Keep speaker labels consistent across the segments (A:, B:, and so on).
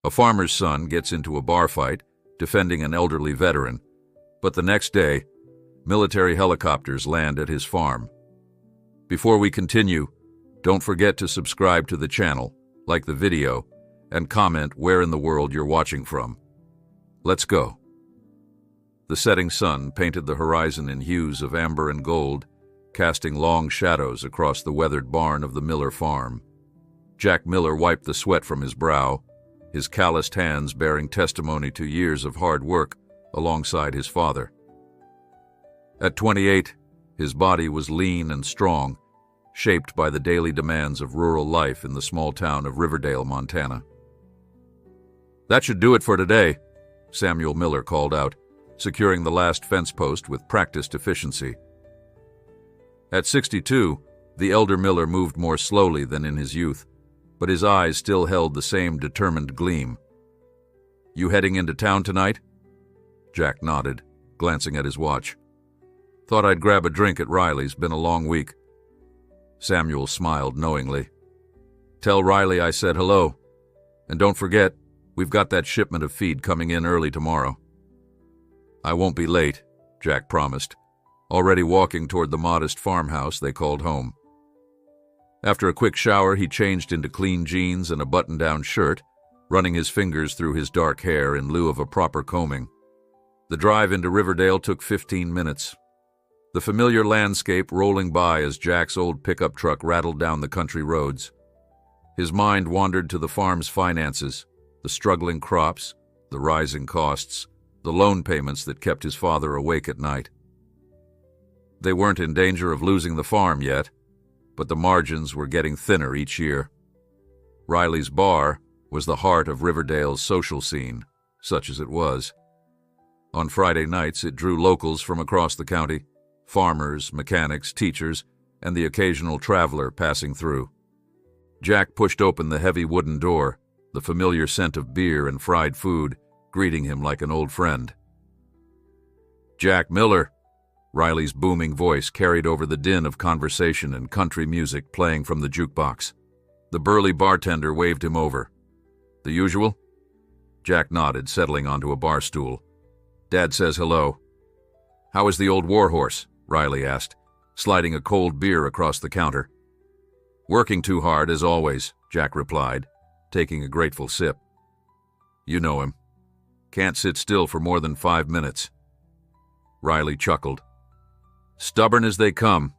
A: A farmer's son gets into a bar fight, defending an elderly veteran, but the next day, military helicopters land at his farm. Before we continue, don't forget to subscribe to the channel, like the video, and comment where in the world you're watching from. Let's go. The setting sun painted the horizon in hues of amber and gold, casting long shadows across the weathered barn of the Miller farm. Jack Miller wiped the sweat from his brow, his calloused hands bearing testimony to years of hard work alongside his father. At 28, his body was lean and strong, shaped by the daily demands of rural life in the small town of Riverdale, Montana. "That should do it for today," Samuel Miller called out, securing the last fence post with practiced efficiency. At 62, the elder Miller moved more slowly than in his youth, but his eyes still held the same determined gleam. "You heading into town tonight?" Jack nodded, glancing at his watch. "Thought I'd grab a drink at Riley's, been a long week." Samuel smiled knowingly. "Tell Riley I said hello. And don't forget, we've got that shipment of feed coming in early tomorrow." "I won't be late," Jack promised, already walking toward the modest farmhouse they called home. After a quick shower, he changed into clean jeans and a button-down shirt, running his fingers through his dark hair in lieu of a proper combing. The drive into Riverdale took 15 minutes. The familiar landscape rolling by as Jack's old pickup truck rattled down the country roads. His mind wandered to the farm's finances, the struggling crops, the rising costs, the loan payments that kept his father awake at night. They weren't in danger of losing the farm yet, but the margins were getting thinner each year. Riley's bar was the heart of Riverdale's social scene, such as it was. On Friday nights, it drew locals from across the county, farmers, mechanics, teachers, and the occasional traveler passing through. Jack pushed open the heavy wooden door, the familiar scent of beer and fried food greeting him like an old friend. "Jack Miller," Riley's booming voice carried over the din of conversation and country music playing from the jukebox. The burly bartender waved him over. "The usual?" Jack nodded, settling onto a bar stool. "Dad says hello." "How is the old warhorse?" Riley asked, sliding a cold beer across the counter. "Working too hard, as always," Jack replied, taking a grateful sip. "You know him. Can't sit still for more than 5 minutes." Riley chuckled. "Stubborn as they come,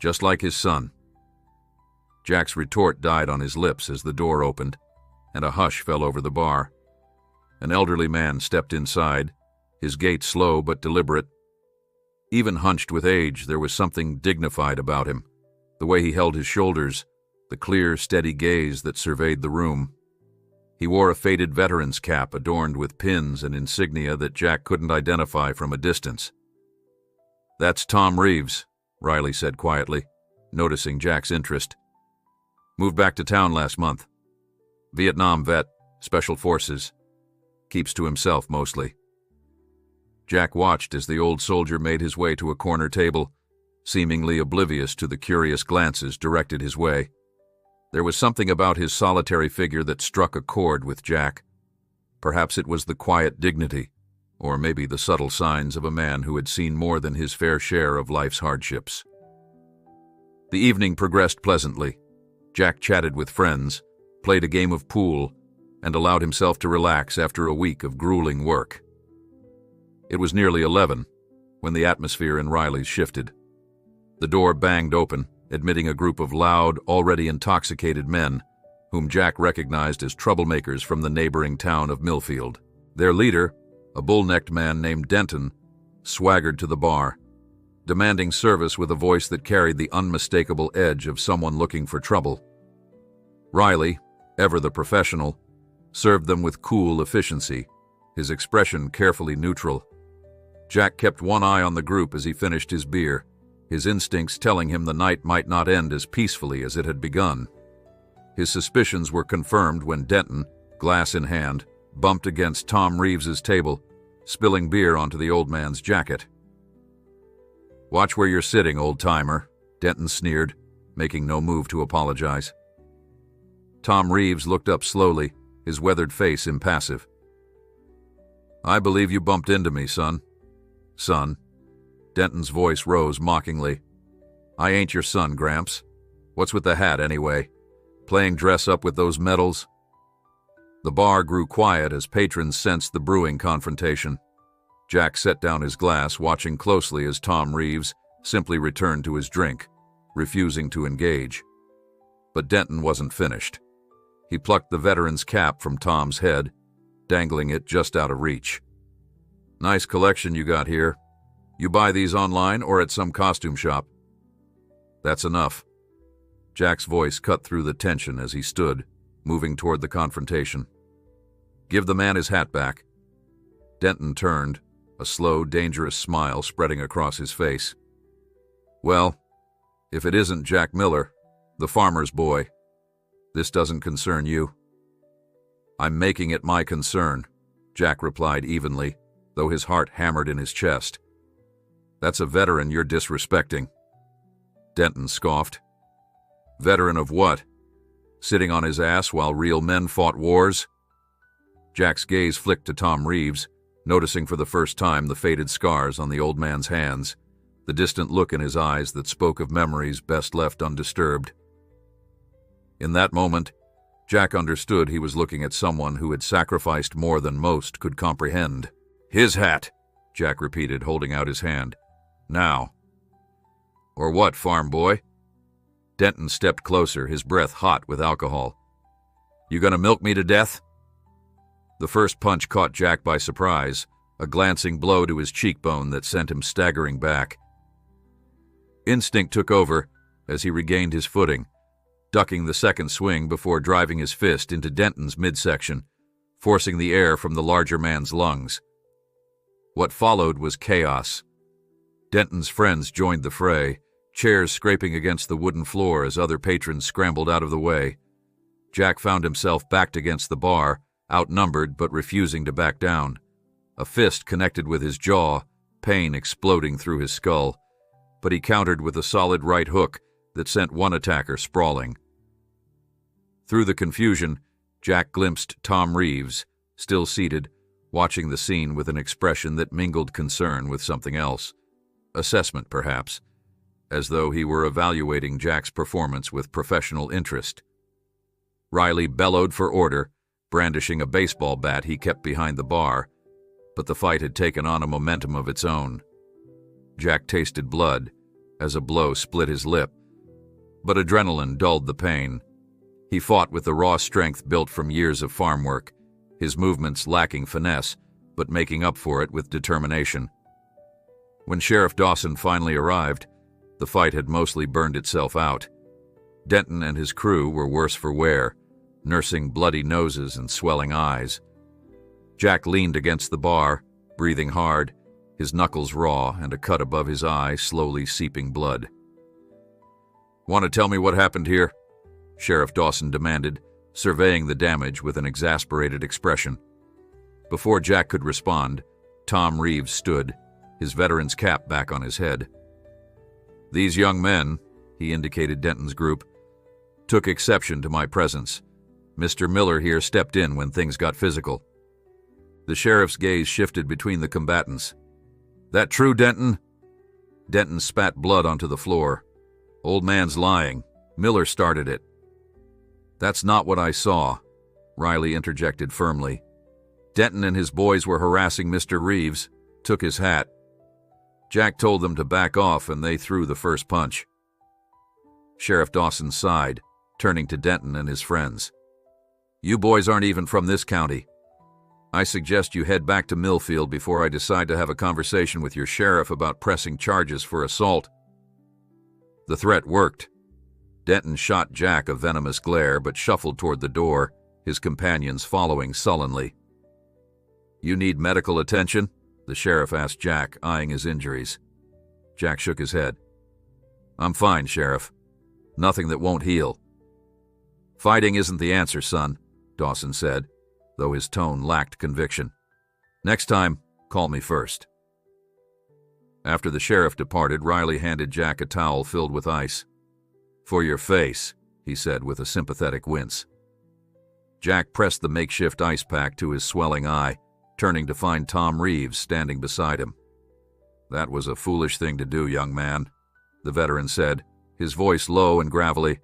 A: just like his son." Jack's retort died on his lips as the door opened, and a hush fell over the bar. An elderly man stepped inside, his gait slow but deliberate. Even hunched with age, there was something dignified about him, the way he held his shoulders, the clear, steady gaze that surveyed the room. He wore a faded veteran's cap adorned with pins and insignia that Jack couldn't identify from a distance. "That's Tom Reeves," Riley said quietly, noticing Jack's interest. "Moved back to town last month. Vietnam vet, Special Forces. Keeps to himself mostly." Jack watched as the old soldier made his way to a corner table, seemingly oblivious to the curious glances directed his way. There was something about his solitary figure that struck a chord with Jack. Perhaps it was the quiet dignity, or maybe the subtle signs of a man who had seen more than his fair share of life's hardships. The evening progressed pleasantly. Jack chatted with friends, played a game of pool, and allowed himself to relax after a week of grueling work. It was nearly 11 when the atmosphere in Riley's shifted. The door banged open, admitting a group of loud, already intoxicated men, whom Jack recognized as troublemakers from the neighboring town of Millfield. Their leader, a bull-necked man named Denton, swaggered to the bar, demanding service with a voice that carried the unmistakable edge of someone looking for trouble. Riley, ever the professional, served them with cool efficiency, his expression carefully neutral. Jack kept one eye on the group as he finished his beer, his instincts telling him the night might not end as peacefully as it had begun. His suspicions were confirmed when Denton, glass in hand, bumped against Tom Reeves's table, spilling beer onto the old man's jacket. "Watch where you're sitting, old-timer," Denton sneered, making no move to apologize. Tom Reeves looked up slowly, his weathered face impassive. "I believe you bumped into me, son." "Son?" Denton's voice rose mockingly. "I ain't your son, Gramps. What's with the hat, anyway? Playing dress-up with those medals?" The bar grew quiet as patrons sensed the brewing confrontation. Jack set down his glass, watching closely as Tom Reeves simply returned to his drink, refusing to engage. But Denton wasn't finished. He plucked the veteran's cap from Tom's head, dangling it just out of reach. "Nice collection you got here. You buy these online or at some costume shop?" "That's enough." Jack's voice cut through the tension as he stood, moving toward the confrontation. "Give the man his hat back." Denton turned, a slow, dangerous smile spreading across his face. "Well, if it isn't Jack Miller, the farmer's boy, this doesn't concern you." "I'm making it my concern," Jack replied evenly, though his heart hammered in his chest. "That's a veteran you're disrespecting." Denton scoffed. "Veteran of what? Sitting on his ass while real men fought wars?" Jack's gaze flicked to Tom Reeves, noticing for the first time the faded scars on the old man's hands, the distant look in his eyes that spoke of memories best left undisturbed. In that moment, Jack understood he was looking at someone who had sacrificed more than most could comprehend. "His hat," Jack repeated, holding out his hand. "Now." "Or what, farm boy?" Denton stepped closer, his breath hot with alcohol. "You gonna milk me to death?" The first punch caught Jack by surprise, a glancing blow to his cheekbone that sent him staggering back. Instinct took over as he regained his footing, ducking the second swing before driving his fist into Denton's midsection, forcing the air from the larger man's lungs. What followed was chaos. Denton's friends joined the fray, chairs scraping against the wooden floor as other patrons scrambled out of the way. Jack found himself backed against the bar, outnumbered but refusing to back down. A fist connected with his jaw, pain exploding through his skull, but he countered with a solid right hook that sent one attacker sprawling. Through the confusion, Jack glimpsed Tom Reeves, still seated, watching the scene with an expression that mingled concern with something else. Assessment, perhaps, as though he were evaluating Jack's performance with professional interest. Riley bellowed for order, brandishing a baseball bat he kept behind the bar, but the fight had taken on a momentum of its own. Jack tasted blood as a blow split his lip, but adrenaline dulled the pain. He fought with the raw strength built from years of farm work, his movements lacking finesse, but making up for it with determination. When Sheriff Dawson finally arrived, the fight had mostly burned itself out. Denton and his crew were worse for wear, nursing bloody noses and swelling eyes. Jack leaned against the bar, breathing hard, his knuckles raw and a cut above his eye slowly seeping blood. "Want to tell me what happened here?" Sheriff Dawson demanded, surveying the damage with an exasperated expression. Before Jack could respond, Tom Reeves stood, his veteran's cap back on his head. "These young men," he indicated Denton's group, "took exception to my presence. Mr. Miller here stepped in when things got physical." The sheriff's gaze shifted between the combatants. "That true, Denton?" Denton spat blood onto the floor. "Old man's lying. Miller started it." "That's not what I saw," Riley interjected firmly. "Denton and his boys were harassing Mr. Reeves, took his hat. Jack told them to back off and they threw the first punch." Sheriff Dawson sighed, turning to Denton and his friends. "You boys aren't even from this county. I suggest you head back to Millfield before I decide to have a conversation with your sheriff about pressing charges for assault." The threat worked. Denton shot Jack a venomous glare but shuffled toward the door, his companions following sullenly. "You need medical attention?" the sheriff asked Jack, eyeing his injuries. Jack shook his head. "I'm fine, Sheriff. Nothing that won't heal." "Fighting isn't the answer, son," Dawson said, though his tone lacked conviction. "Next time, call me first." After the sheriff departed, Riley handed Jack a towel filled with ice. "For your face," he said with a sympathetic wince. Jack pressed the makeshift ice pack to his swelling eye, turning to find Tom Reeves standing beside him. "That was a foolish thing to do, young man," the veteran said, his voice low and gravelly.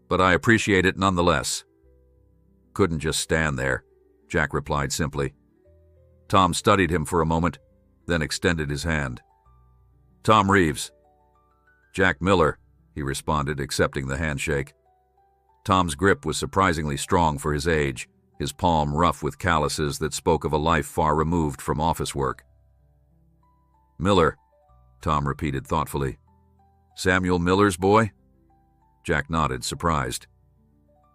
A: "But I appreciate it nonetheless." "Couldn't just stand there," Jack replied simply. Tom studied him for a moment, then extended his hand. "Tom Reeves." "Jack Miller," he responded, accepting the handshake. Tom's grip was surprisingly strong for his age, his palm rough with calluses that spoke of a life far removed from office work. "Miller," Tom repeated thoughtfully. "Samuel Miller's boy?" Jack nodded, surprised.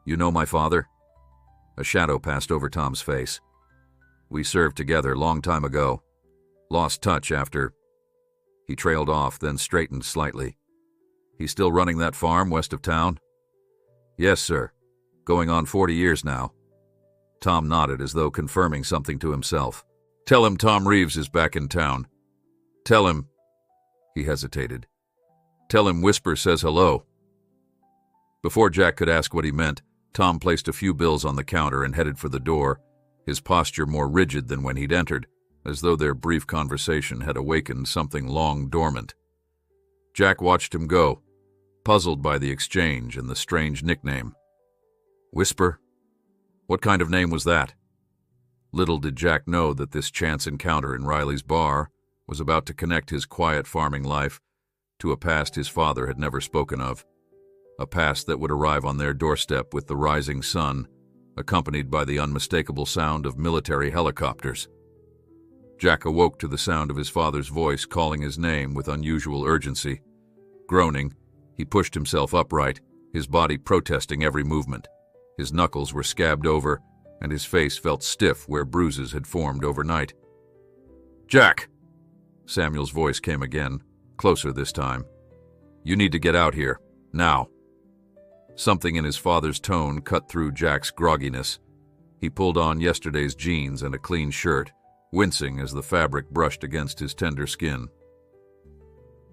A: "You know my father?" A shadow passed over Tom's face. "We served together long time ago. Lost touch after—" He trailed off, then straightened slightly. "He's still running that farm west of town?" "Yes, sir. Going on 40 years now." Tom nodded as though confirming something to himself. "Tell him Tom Reeves is back in town. Tell him—" He hesitated. "Tell him Whisper says hello." Before Jack could ask what he meant, Tom placed a few bills on the counter and headed for the door, his posture more rigid than when he'd entered, as though their brief conversation had awakened something long dormant. Jack watched him go, puzzled by the exchange and the strange nickname. Whisper? What kind of name was that? Little did Jack know that this chance encounter in Riley's bar was about to connect his quiet farming life to a past his father had never spoken of, a past that would arrive on their doorstep with the rising sun, accompanied by the unmistakable sound of military helicopters. Jack awoke to the sound of his father's voice calling his name with unusual urgency. Groaning, he pushed himself upright, his body protesting every movement. His knuckles were scabbed over, and his face felt stiff where bruises had formed overnight. "Jack!" Samuel's voice came again, closer this time. "You need to get out here, now." Something in his father's tone cut through Jack's grogginess. He pulled on yesterday's jeans and a clean shirt, wincing as the fabric brushed against his tender skin.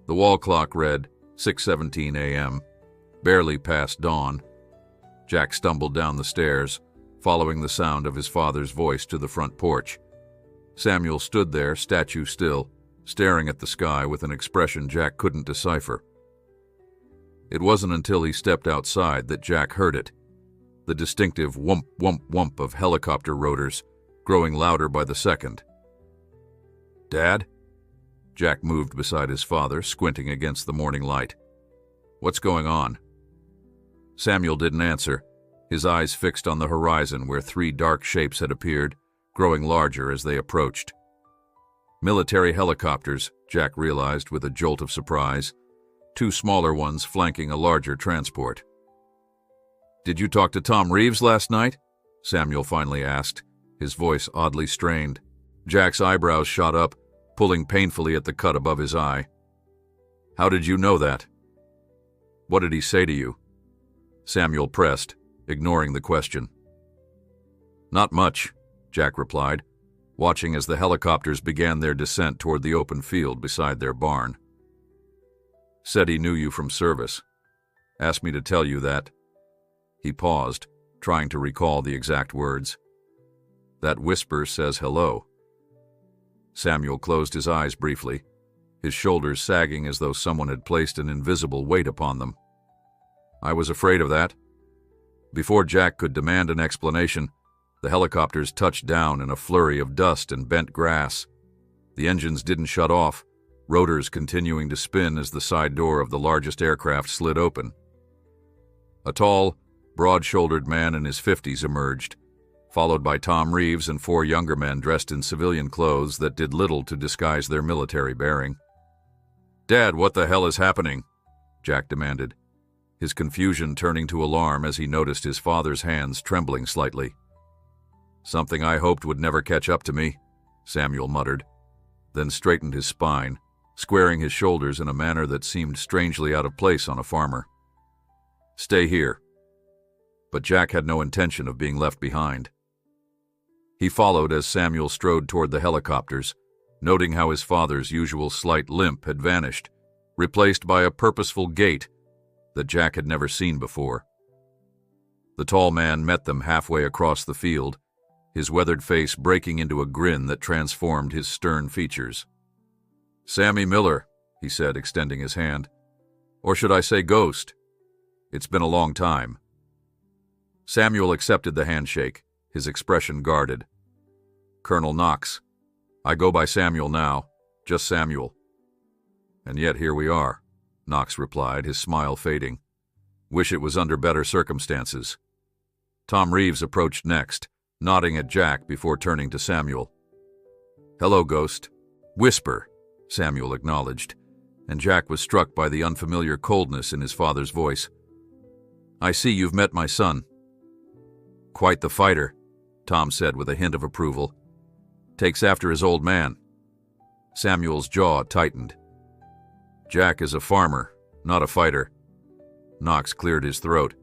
A: The wall clock read 6:17 a.m., barely past dawn. Jack stumbled down the stairs, following the sound of his father's voice to the front porch. Samuel stood there, statue still, staring at the sky with an expression Jack couldn't decipher. It wasn't until he stepped outside that Jack heard it, the distinctive whump, whump, whump of helicopter rotors, growing louder by the second. "Dad?" Jack moved beside his father, squinting against the morning light. "What's going on?" Samuel didn't answer, his eyes fixed on the horizon where three dark shapes had appeared, growing larger as they approached. Military helicopters, Jack realized with a jolt of surprise, two smaller ones flanking a larger transport. "Did you talk to Tom Reeves last night?" Samuel finally asked, his voice oddly strained. Jack's eyebrows shot up, pulling painfully at the cut above his eye. "How did you know that?" "What did he say to you?" Samuel pressed, ignoring the question. "Not much," Jack replied, watching as the helicopters began their descent toward the open field beside their barn. "Said he knew you from service. Asked me to tell you that." He paused, trying to recall the exact words. "That Whisper says hello." Samuel closed his eyes briefly, his shoulders sagging as though someone had placed an invisible weight upon them. "I was afraid of that." Before Jack could demand an explanation, the helicopters touched down in a flurry of dust and bent grass. The engines didn't shut off, rotors continuing to spin as the side door of the largest aircraft slid open. A tall, broad-shouldered man in his 50s emerged, followed by Tom Reeves and four younger men dressed in civilian clothes that did little to disguise their military bearing. "Dad, what the hell is happening?" Jack demanded, his confusion turning to alarm as he noticed his father's hands trembling slightly. "Something I hoped would never catch up to me," Samuel muttered, then straightened his spine, squaring his shoulders in a manner that seemed strangely out of place on a farmer. "Stay here." But Jack had no intention of being left behind. He followed as Samuel strode toward the helicopters, noting how his father's usual slight limp had vanished, replaced by a purposeful gait that Jack had never seen before. The tall man met them halfway across the field, his weathered face breaking into a grin that transformed his stern features. "Sammy Miller," he said, extending his hand. "Or should I say Ghost? It's been a long time." Samuel accepted the handshake, his expression guarded. "Colonel Knox. I go by Samuel now, just Samuel." "And yet here we are," Knox replied, his smile fading. "Wish it was under better circumstances." Tom Reeves approached next, nodding at Jack before turning to Samuel. "Hello, Ghost." "Whisper," Samuel acknowledged, and Jack was struck by the unfamiliar coldness in his father's voice. "I see you've met my son." "Quite the fighter," Tom said with a hint of approval. "Takes after his old man." Samuel's jaw tightened. "Jack is a farmer, not a fighter." Knox cleared his throat.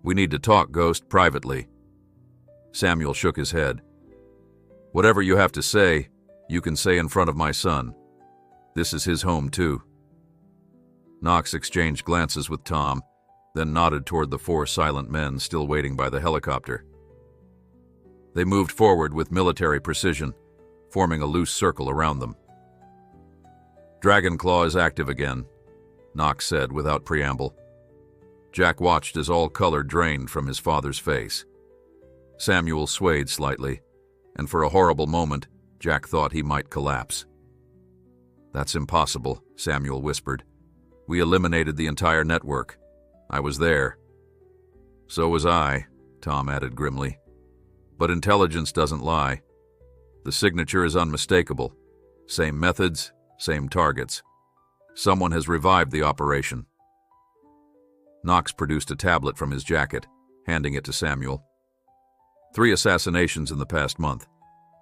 A: "We need to talk, Ghost, privately." Samuel shook his head. "Whatever you have to say, you can say in front of my son. This is his home, too." Knox exchanged glances with Tom, then nodded toward the 4 silent men still waiting by the helicopter. They moved forward with military precision, forming a loose circle around them. "Dragonclaw is active again," Knox said without preamble. Jack watched as all color drained from his father's face. Samuel swayed slightly, and for a horrible moment, Jack thought he might collapse. "That's impossible," Samuel whispered. "We eliminated the entire network. I was there." "So was I," Tom added grimly. "But intelligence doesn't lie. The signature is unmistakable. Same methods, same targets. Someone has revived the operation." Knox produced a tablet from his jacket, handing it to Samuel. 3 assassinations in the past month,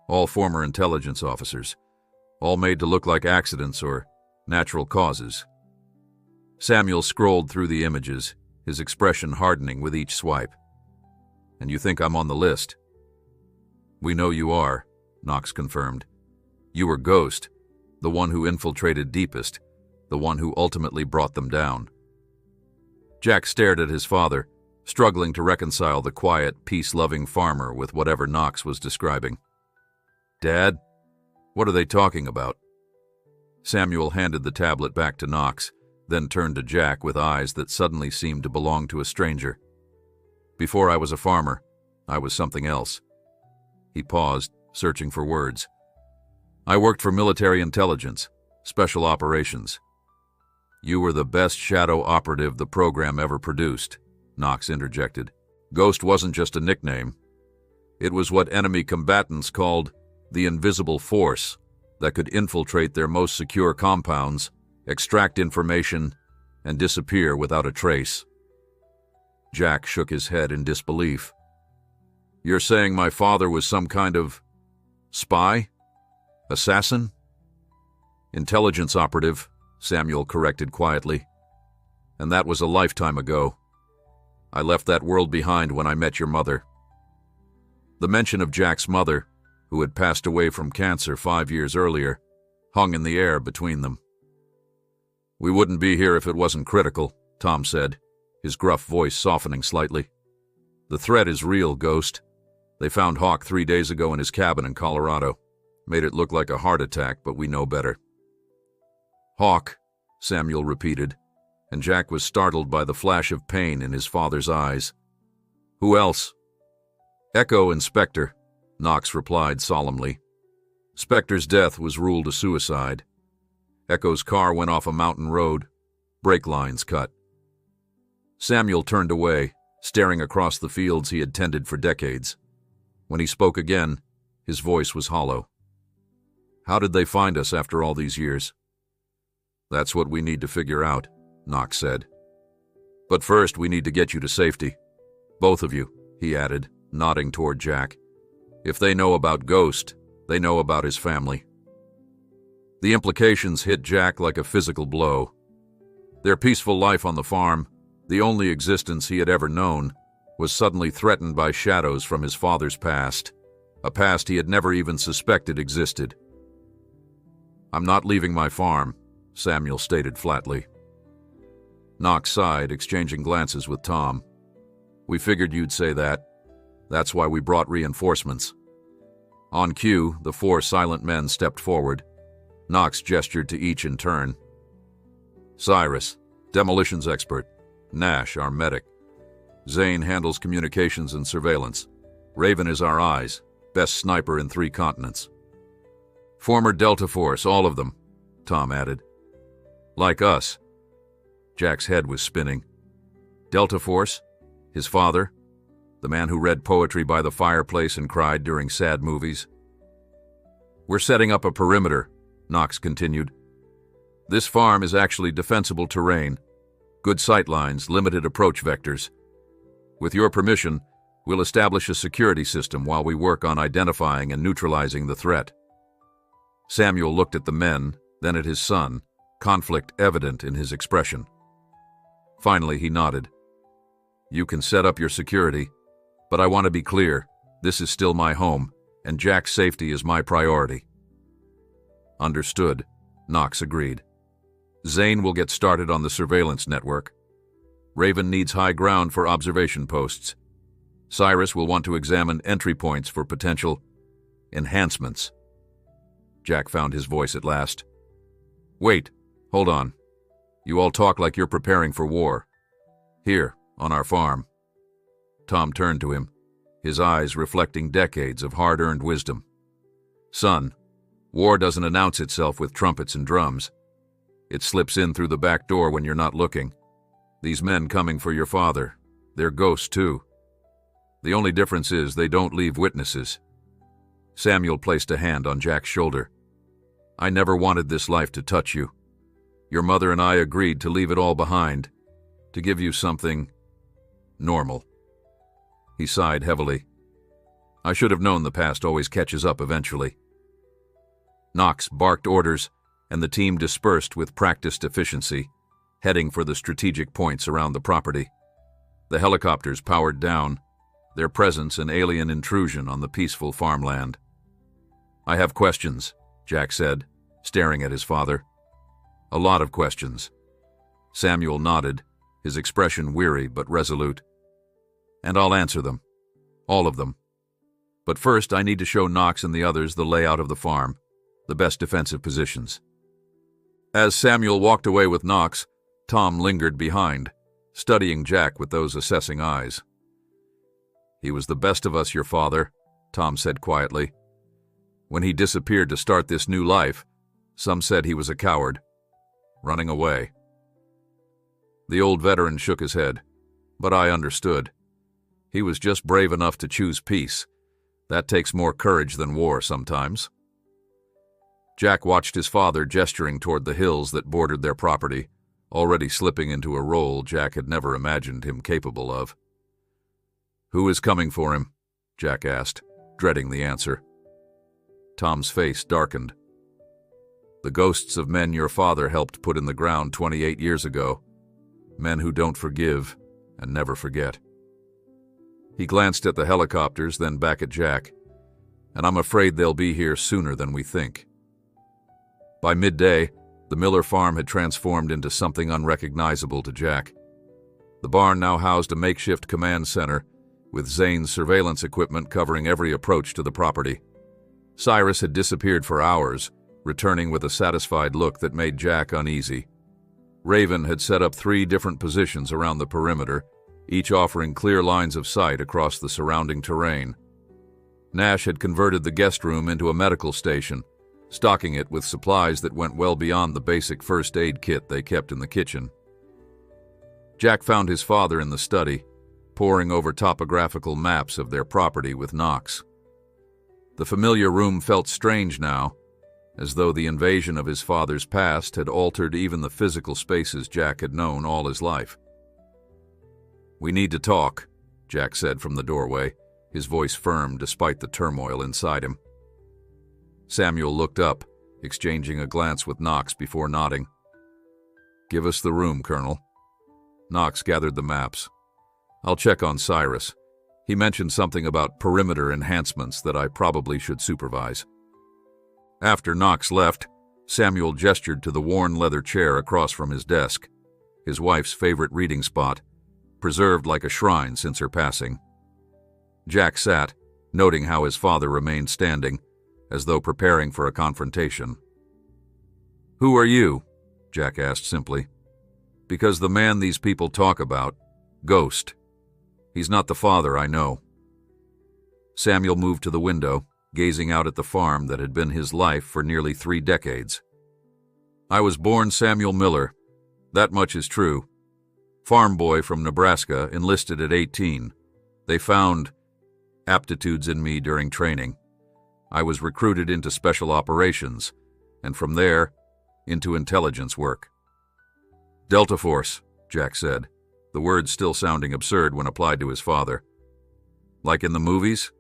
A: all former intelligence officers, all made to look like accidents or natural causes. Samuel scrolled through the images, his expression hardening with each swipe. "And you think I'm on the list?" "We know you are," Knox confirmed. "You were Ghost, the one who infiltrated Deepest, the one who ultimately brought them down." Jack stared at his father, struggling to reconcile the quiet, peace-loving farmer with whatever Knox was describing. "Dad? What are they talking about?" Samuel handed the tablet back to Knox, then turned to Jack with eyes that suddenly seemed to belong to a stranger. "Before I was a farmer, I was something else." He paused, searching for words. "I worked for military intelligence, special operations." "You were the best shadow operative the program ever produced," Knox interjected. "Ghost wasn't just a nickname. It was what enemy combatants called the invisible force that could infiltrate their most secure compounds, extract information, and disappear without a trace." Jack shook his head in disbelief. "You're saying my father was some kind of spy? Assassin?" "Intelligence operative," Samuel corrected quietly. "And that was a lifetime ago. I left that world behind when I met your mother." The mention of Jack's mother, who had passed away from cancer 5 years earlier, hung in the air between them. "We wouldn't be here if it wasn't critical," Tom said, his gruff voice softening slightly. "The threat is real, Ghost. They found Hawk 3 days ago in his cabin in Colorado. Made it look like a heart attack, but we know better." "Hawk," Samuel repeated, and Jack was startled by the flash of pain in his father's eyes. "Who else?" "Echo and Spectre," Knox replied solemnly. "Spectre's death was ruled a suicide. Echo's car went off a mountain road, brake lines cut." Samuel turned away, staring across the fields he had tended for decades. When he spoke again, his voice was hollow. "How did they find us after all these years?" "That's what we need to figure out," Knox said. "But first we need to get you to safety. Both of you," he added, nodding toward Jack. "If they know about Ghost, they know about his family." The implications hit Jack like a physical blow. Their peaceful life on the farm, the only existence he had ever known, was suddenly threatened by shadows from his father's past, a past he had never even suspected existed. "I'm not leaving my farm," Samuel stated flatly. Knox sighed, exchanging glances with Tom. We figured you'd say that. That's why we brought reinforcements. On cue, the 4 silent men stepped forward. Knox gestured to each in turn. Cyrus, demolitions expert. Nash, our medic. Zane handles communications and surveillance. Raven is our eyes, best sniper in 3 continents. Former Delta Force, all of them, Tom added. Like us. Jack's head was spinning. Delta Force? His father? The man who read poetry by the fireplace and cried during sad movies? We're setting up a perimeter, Knox continued. This farm is actually defensible terrain. Good sight lines, limited approach vectors. With your permission, we'll establish a security system while we work on identifying and neutralizing the threat. Samuel looked at the men, then at his son, conflict evident in his expression. Finally, he nodded. You can set up your security, but I want to be clear, this is still my home, and Jack's safety is my priority. Understood, Knox agreed. Zane will get started on the surveillance network. Raven needs high ground for observation posts. Cyrus will want to examine entry points for potential enhancements. Jack found his voice at last. Wait, hold on. You all talk like you're preparing for war. Here, on our farm. Tom turned to him, his eyes reflecting decades of hard-earned wisdom. Son, war doesn't announce itself with trumpets and drums. It slips in through the back door when you're not looking. These men coming for your father, they're ghosts too. The only difference is they don't leave witnesses. Samuel placed a hand on Jack's shoulder. I never wanted this life to touch you. Your mother and I agreed to leave it all behind, to give you something normal. He sighed heavily. I should have known the past always catches up eventually. Knox barked orders, and the team dispersed with practiced efficiency, heading for the strategic points around the property. The helicopters powered down, their presence an alien intrusion on the peaceful farmland. I have questions, Jack said, staring at his father. A lot of questions. Samuel nodded, his expression weary but resolute. And I'll answer them. All of them. But first, I need to show Knox and the others the layout of the farm, the best defensive positions. As Samuel walked away with Knox, Tom lingered behind, studying Jack with those assessing eyes. He was the best of us, your father, Tom said quietly. When he disappeared to start this new life, some said he was a coward, running away. The old veteran shook his head, but I understood. He was just brave enough to choose peace. That takes more courage than war sometimes. Jack watched his father gesturing toward the hills that bordered their property, already slipping into a role Jack had never imagined him capable of. Who is coming for him? Jack asked, dreading the answer. Tom's face darkened. The ghosts of men your father helped put in the ground 28 years ago. Men who don't forgive and never forget. He glanced at the helicopters, then back at Jack. And I'm afraid they'll be here sooner than we think. By midday, the Miller farm had transformed into something unrecognizable to Jack. The barn now housed a makeshift command center, with Zane's surveillance equipment covering every approach to the property. Cyrus had disappeared for hours, returning with a satisfied look that made Jack uneasy. Raven had set up 3 different positions around the perimeter, each offering clear lines of sight across the surrounding terrain. Nash had converted the guest room into a medical station, stocking it with supplies that went well beyond the basic first aid kit they kept in the kitchen. Jack found his father in the study, poring over topographical maps of their property with Knox. The familiar room felt strange now, as though the invasion of his father's past had altered even the physical spaces Jack had known all his life. We need to talk, Jack said from the doorway, his voice firm despite the turmoil inside him. Samuel looked up, exchanging a glance with Knox before nodding. Give us the room, Colonel. Knox gathered the maps. I'll check on Cyrus. He mentioned something about perimeter enhancements that I probably should supervise. After Knox left, Samuel gestured to the worn leather chair across from his desk, his wife's favorite reading spot, preserved like a shrine since her passing. Jack sat, noting how his father remained standing, as though preparing for a confrontation. "Who are you?" Jack asked simply. "Because the man these people talk about, Ghost. He's not the father I know." Samuel moved to the window, gazing out at the farm that had been his life for nearly 3 decades. "I was born Samuel Miller. That much is true. Farm boy from Nebraska, enlisted at 18. They found aptitudes in me during training. I was recruited into special operations, and from there, into intelligence work." "Delta Force," Jack said, the words still sounding absurd when applied to his father. "Like in the movies?"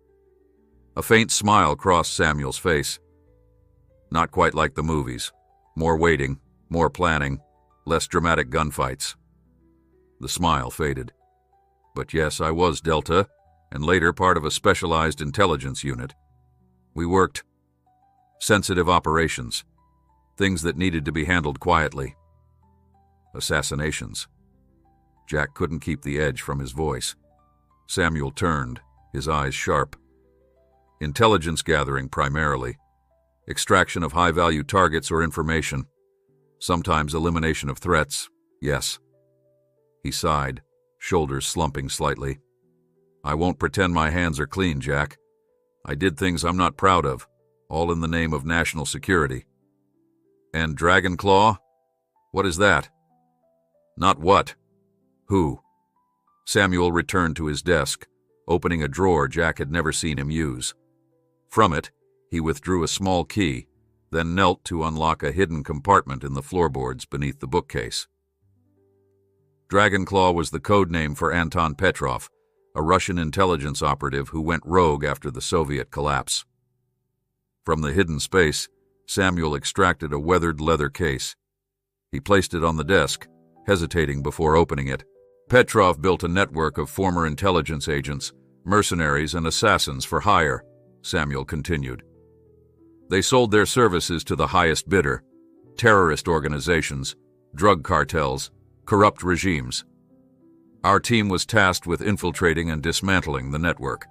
A: A faint smile crossed Samuel's face. "Not quite like the movies. More waiting, more planning, less dramatic gunfights." The smile faded. "But yes, I was Delta, and later part of a specialized intelligence unit. We worked sensitive operations, things that needed to be handled quietly. Assassinations." Jack couldn't keep the edge from his voice. Samuel turned, his eyes sharp. "Intelligence gathering primarily. Extraction of high-value targets or information. Sometimes elimination of threats, yes." He sighed, shoulders slumping slightly. "I won't pretend my hands are clean, Jack. I did things I'm not proud of, all in the name of national security." "And Dragon Claw? What is that?" "Not what. Who?" Samuel returned to his desk, opening a drawer Jack had never seen him use. From it, he withdrew a small key, then knelt to unlock a hidden compartment in the floorboards beneath the bookcase. Dragonclaw was the code name for Anton Petrov, a Russian intelligence operative who went rogue after the Soviet collapse. From the hidden space, Samuel extracted a weathered leather case. He placed it on the desk, hesitating before opening it. "Petrov built a network of former intelligence agents, mercenaries, and assassins for hire," Samuel continued. "They sold their services to the highest bidder: terrorist organizations, drug cartels, corrupt regimes. Our team was tasked with infiltrating and dismantling the network."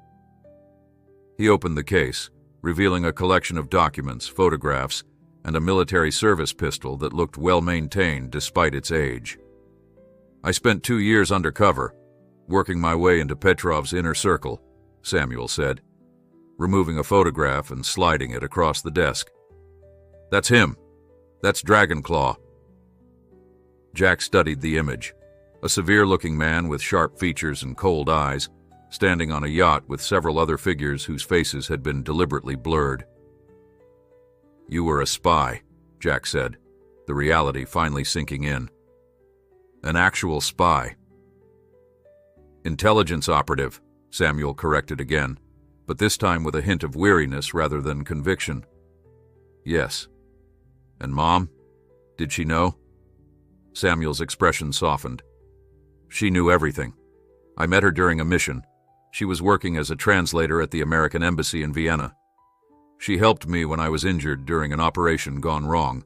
A: He opened the case, revealing a collection of documents, photographs, and a military service pistol that looked well-maintained despite its age. "I spent 2 years undercover, working my way into Petrov's inner circle," Samuel said, removing a photograph and sliding it across the desk. "That's him. That's Dragonclaw." Jack studied the image. A severe-looking man with sharp features and cold eyes, standing on a yacht with several other figures whose faces had been deliberately blurred. "You were a spy," Jack said, the reality finally sinking in. "An actual spy." "Intelligence operative," Samuel corrected again, but this time with a hint of weariness rather than conviction. "Yes." "And Mom? Did she know?" Samuel's expression softened. "She knew everything. I met her during a mission. She was working as a translator at the American Embassy in Vienna. She helped me when I was injured during an operation gone wrong.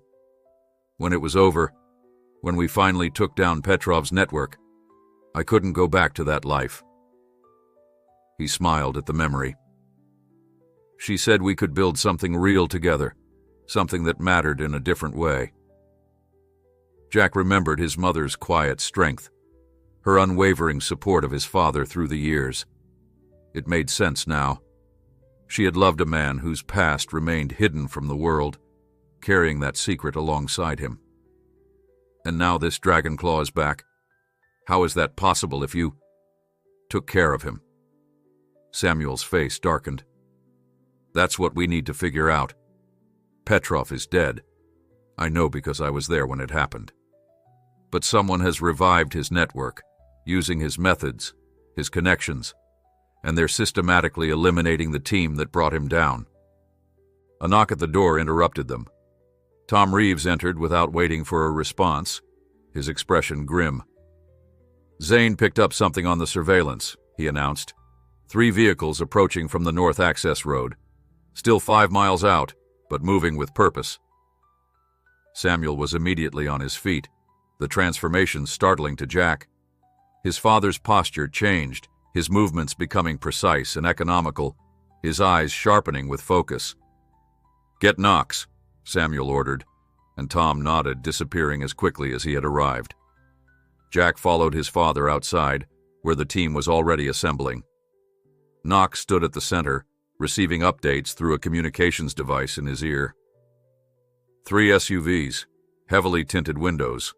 A: When it was over, when we finally took down Petrov's network, I couldn't go back to that life." He smiled at the memory. "She said we could build something real together, something that mattered in a different way." Jack remembered his mother's quiet strength, her unwavering support of his father through the years. It made sense now. She had loved a man whose past remained hidden from the world, carrying that secret alongside him. And now this Dragonclaw is back. How is that possible if you took care of him? Samuel's face darkened. "That's what we need to figure out. Petrov is dead. I know because I was there when it happened. But someone has revived his network, using his methods, his connections, and they're systematically eliminating the team that brought him down." A knock at the door interrupted them. Tom Reeves entered without waiting for a response, his expression grim. "Zane picked up something on the surveillance," he announced. 3 vehicles approaching from the North Access Road. Still 5 miles out, but moving with purpose. Samuel was immediately on his feet, the transformation startling to Jack. His father's posture changed, his movements becoming precise and economical, his eyes sharpening with focus. "Get Knox," Samuel ordered, and Tom nodded, disappearing as quickly as he had arrived. Jack followed his father outside, where the team was already assembling. Knox stood at the center, receiving updates through a communications device in his ear. 3 SUVs, heavily tinted windows,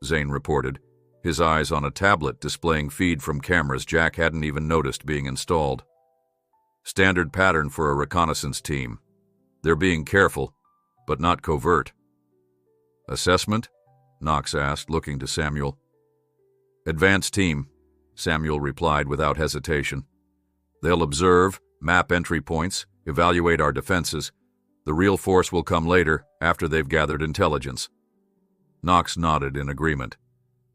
A: Zane reported, his eyes on a tablet displaying feed from cameras Jack hadn't even noticed being installed. Standard pattern for a reconnaissance team. They're being careful, but not covert. "Assessment?" Knox asked, looking to Samuel. "Advanced team," Samuel replied without hesitation. "They'll observe, map entry points, evaluate our defenses. The real force will come later, after they've gathered intelligence." Knox nodded in agreement.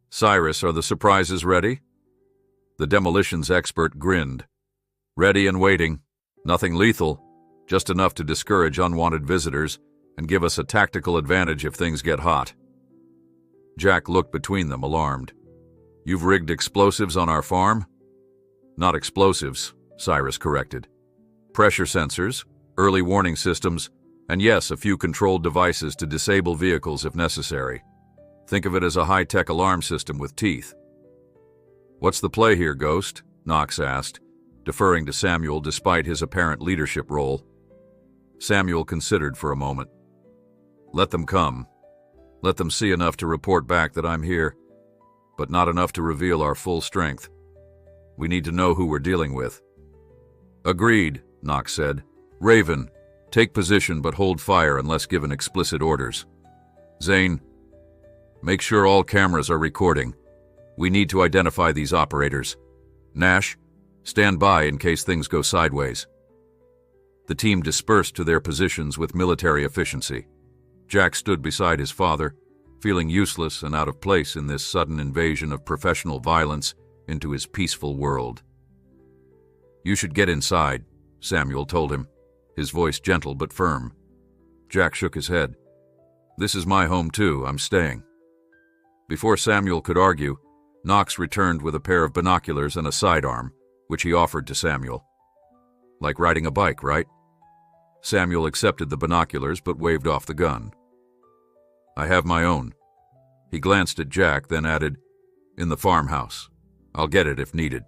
A: "Cyrus, are the surprises ready?" The demolitions expert grinned. "Ready and waiting. Nothing lethal, just enough to discourage unwanted visitors and give us a tactical advantage if things get hot." Jack looked between them, alarmed. "You've rigged explosives on our farm?" "Not explosives," Cyrus corrected. "Pressure sensors, early warning systems, and yes, a few controlled devices to disable vehicles if necessary. Think of it as a high-tech alarm system with teeth." "What's the play here, Ghost?" Knox asked, deferring to Samuel despite his apparent leadership role. Samuel considered for a moment. "Let them come. Let them see enough to report back that I'm here, but not enough to reveal our full strength. We need to know who we're dealing with." "Agreed," Knox said. "Raven, take position but hold fire unless given explicit orders. Zane, make sure all cameras are recording. We need to identify these operators. Nash, stand by in case things go sideways." The team dispersed to their positions with military efficiency. Jack stood beside his father, feeling useless and out of place in this sudden invasion of professional violence into his peaceful world. "You should get inside," Samuel told him, his voice gentle but firm. Jack shook his head. "This is my home too, I'm staying." Before Samuel could argue, Knox returned with a pair of binoculars and a sidearm, which he offered to Samuel. "Like riding a bike, right?" Samuel accepted the binoculars but waved off the gun. "I have my own." He glanced at Jack, then added, "In the farmhouse. I'll get it if needed."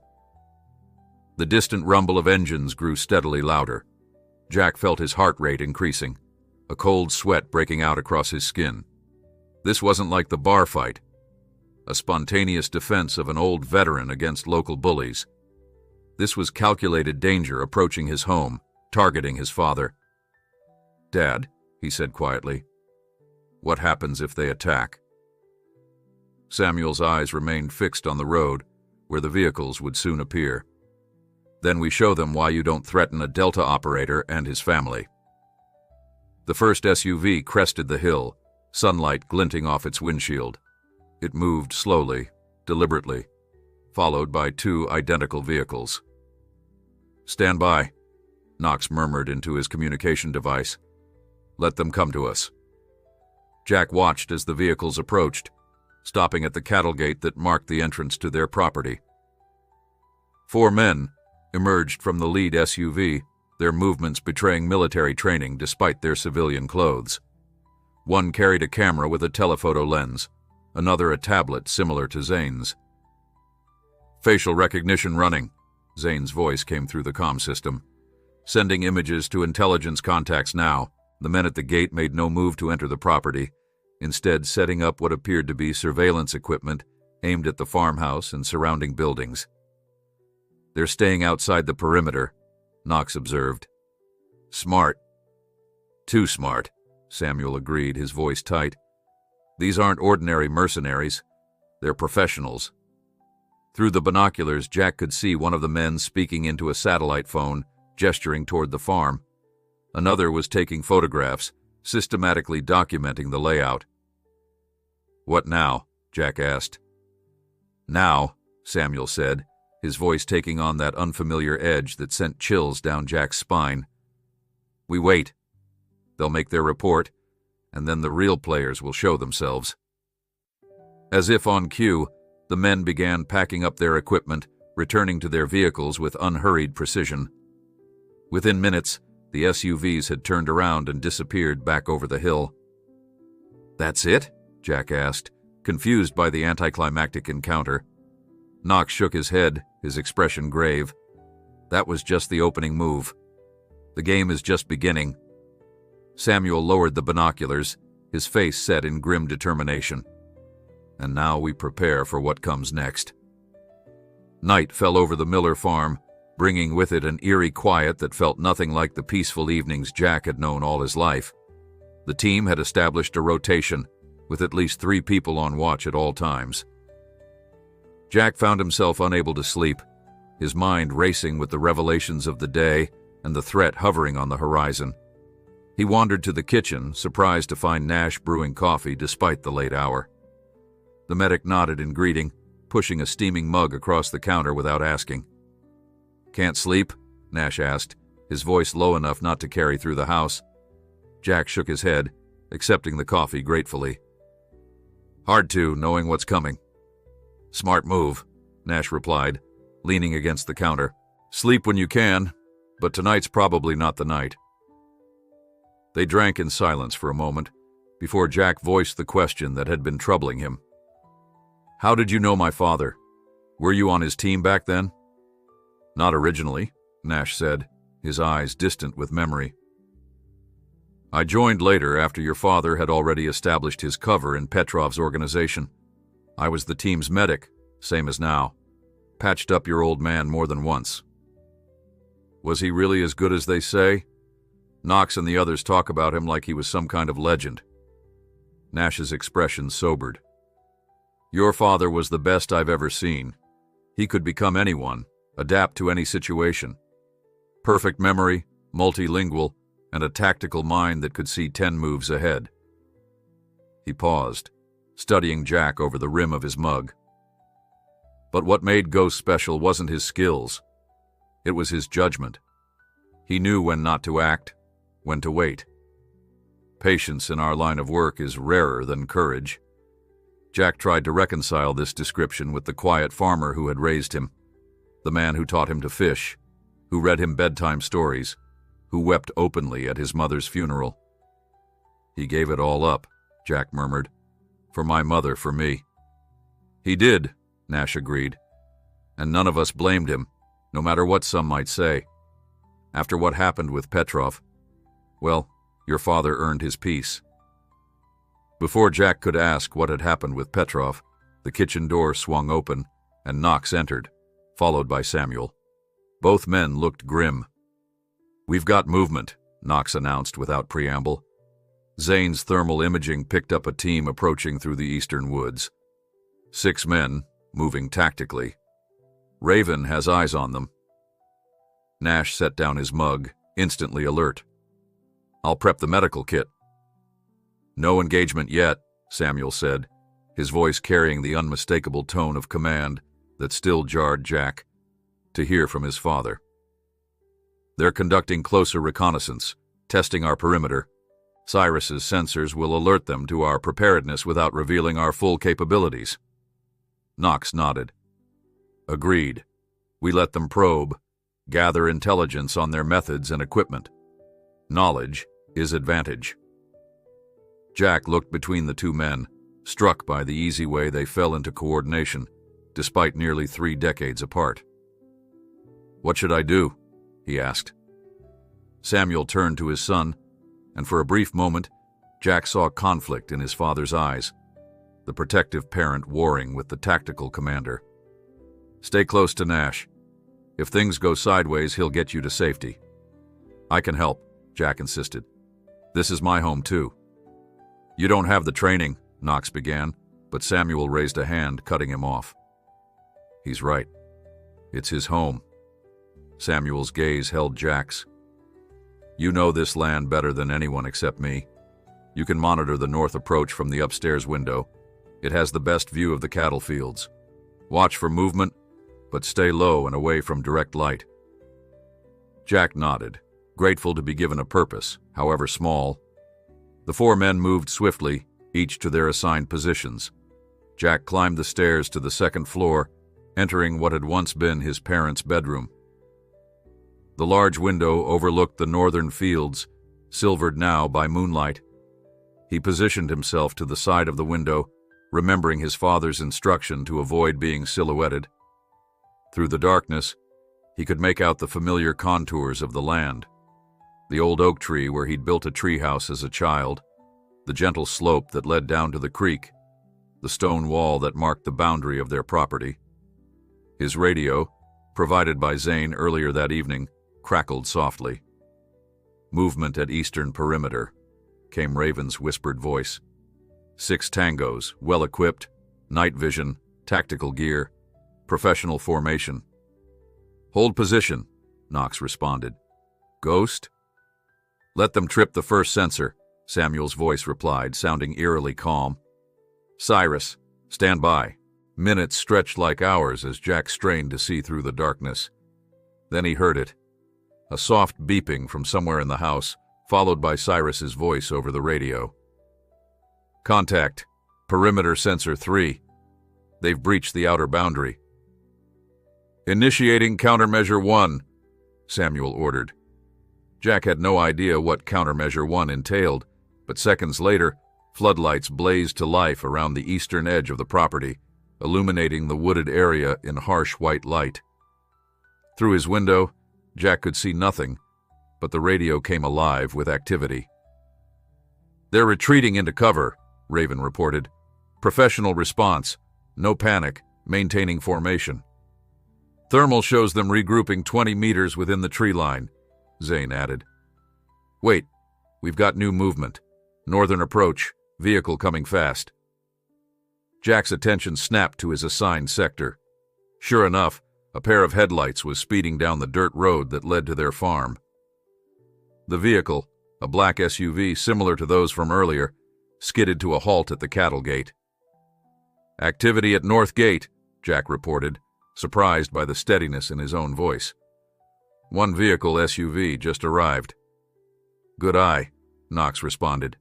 A: The distant rumble of engines grew steadily louder. Jack felt his heart rate increasing, a cold sweat breaking out across his skin. This wasn't like the bar fight, a spontaneous defense of an old veteran against local bullies. This was calculated danger approaching his home, targeting his father. "Dad," he said quietly, "what happens if they attack?" Samuel's eyes remained fixed on the road, where the vehicles would soon appear. "Then we show them why you don't threaten a Delta operator and his family." The first SUV crested the hill, sunlight glinting off its windshield. It moved slowly, deliberately, followed by 2 identical vehicles. "Stand by," Knox murmured into his communication device. "Let them come to us." Jack watched as the vehicles approached, stopping at the cattle gate that marked the entrance to their property. 4 men emerged from the lead SUV, their movements betraying military training despite their civilian clothes. One carried a camera with a telephoto lens, another a tablet similar to Zane's. "Facial recognition running," Zane's voice came through the comm system. "Sending images to intelligence contacts now." The men at the gate made no move to enter the property, instead setting up what appeared to be surveillance equipment aimed at the farmhouse and surrounding buildings. "They're staying outside the perimeter," Knox observed. "Smart." "Too smart," Samuel agreed, his voice tight. "These aren't ordinary mercenaries. They're professionals." Through the binoculars, Jack could see one of the men speaking into a satellite phone, gesturing toward the farm. Another was taking photographs, systematically documenting the layout. "What now?" Jack asked. "Now," Samuel said, his voice taking on that unfamiliar edge that sent chills down Jack's spine. "We wait. They'll make their report, and then the real players will show themselves." As if on cue, The men began packing up their equipment, returning to their vehicles with unhurried precision. Within minutes, the SUVs had turned around and disappeared back over the hill. "That's it?" Jack asked, confused by the anticlimactic encounter. Knox shook his head, his expression grave. "That was just the opening move. The game is just beginning." Samuel lowered the binoculars, his face set in grim determination. "And now we prepare for what comes next." Night fell over the Miller farm, bringing with it an eerie quiet that felt nothing like the peaceful evenings Jack had known all his life. The team had established a rotation, with at least 3 people on watch at all times. Jack found himself unable to sleep, his mind racing with the revelations of the day and the threat hovering on the horizon. He wandered to the kitchen, surprised to find Nash brewing coffee despite the late hour. The medic nodded in greeting, pushing a steaming mug across the counter without asking. "Can't sleep?" Nash asked, his voice low enough not to carry through the house. Jack shook his head, accepting the coffee gratefully. "Hard to, knowing what's coming." "Smart move," Nash replied, leaning against the counter. "Sleep when you can, but tonight's probably not the night." They drank in silence for a moment, before Jack voiced the question that had been troubling him. "How did you know my father? Were you on his team back then?" "Not originally," Nash said, his eyes distant with memory. "I joined later after your father had already established his cover in Petrov's organization. I was the team's medic, same as now. Patched up your old man more than once." "Was he really as good as they say? Knox and the others talk about him like he was some kind of legend." Nash's expression sobered. "Your father was the best I've ever seen. He could become anyone, adapt to any situation. Perfect memory, multilingual, and a tactical mind that could see 10 moves ahead." He paused, studying Jack over the rim of his mug. But what made Ghost special wasn't his skills. It was his judgment. He knew when not to act, when to wait. Patience in our line of work is rarer than courage. Jack tried to reconcile this description with the quiet farmer who had raised him, the man who taught him to fish, who read him bedtime stories, who wept openly at his mother's funeral. "He gave it all up," Jack murmured. "For my mother, for me." "He did," Nash agreed. "And none of us blamed him, no matter what some might say. After what happened with Petrov, well, your father earned his peace." Before Jack could ask what had happened with Petrov, the kitchen door swung open, and Knox entered, followed by Samuel. Both men looked grim. "We've got movement," Knox announced without preamble. Zane's thermal imaging picked up a team approaching through the eastern woods. 6 men, moving tactically. Raven has eyes on them. Nash set down his mug, instantly alert. "I'll prep the medical kit." "No engagement yet," Samuel said, his voice carrying the unmistakable tone of command that still jarred Jack to hear from his father. "They're conducting closer reconnaissance, testing our perimeter. Cyrus's sensors will alert them to our preparedness without revealing our full capabilities." Knox nodded. "Agreed. We let them probe, gather intelligence on their methods and equipment. Knowledge is advantage." Jack looked between the 2 men, struck by the easy way they fell into coordination, despite nearly 3 decades apart. "What should I do?" he asked. Samuel turned to his son, and for a brief moment, Jack saw conflict in his father's eyes, the protective parent warring with the tactical commander. "Stay close to Nash. If things go sideways, he'll get you to safety." "I can help," Jack insisted. "This is my home, too." "You don't have the training," Knox began, but Samuel raised a hand, cutting him off. "He's right. It's his home." Samuel's gaze held Jack's. "You know this land better than anyone except me. You can monitor the north approach from the upstairs window. It has the best view of the cattle fields. Watch for movement, but stay low and away from direct light." Jack nodded, grateful to be given a purpose, however small. The 4 men moved swiftly, each to their assigned positions. Jack climbed the stairs to the second floor, entering what had once been his parents' bedroom. The large window overlooked the northern fields, silvered now by moonlight. He positioned himself to the side of the window, remembering his father's instruction to avoid being silhouetted. Through the darkness, he could make out the familiar contours of the land. The old oak tree where he'd built a treehouse as a child, the gentle slope that led down to the creek, the stone wall that marked the boundary of their property. His radio, provided by Zane earlier that evening, crackled softly. "Movement at eastern perimeter," came Raven's whispered voice. 6 tangos, well-equipped, night vision, tactical gear, professional formation. "Hold position," Knox responded. "Ghost?" "Let them trip the first sensor," Samuel's voice replied, sounding eerily calm. "Cyrus, stand by." Minutes stretched like hours as Jack strained to see through the darkness. Then he heard it. A soft beeping from somewhere in the house, followed by Cyrus's voice over the radio. "Contact. Perimeter Sensor 3. They've breached the outer boundary." "Initiating Countermeasure 1," Samuel ordered. Jack had no idea what Countermeasure 1 entailed, but seconds later, floodlights blazed to life around the eastern edge of the property, illuminating the wooded area in harsh white light. Through his window, Jack could see nothing, but the radio came alive with activity. "They're retreating into cover," Raven reported. "Professional response. No panic. Maintaining formation." "Thermal shows them regrouping 20 meters within the tree line," Zane added. "Wait, we've got new movement. Northern approach, vehicle coming fast." Jack's attention snapped to his assigned sector. Sure enough, a pair of headlights was speeding down the dirt road that led to their farm. The vehicle, a black SUV similar to those from earlier, skidded to a halt at the cattle gate. "Activity at North Gate," Jack reported, surprised by the steadiness in his own voice. "One vehicle SUV just arrived." "Good eye," Knox responded.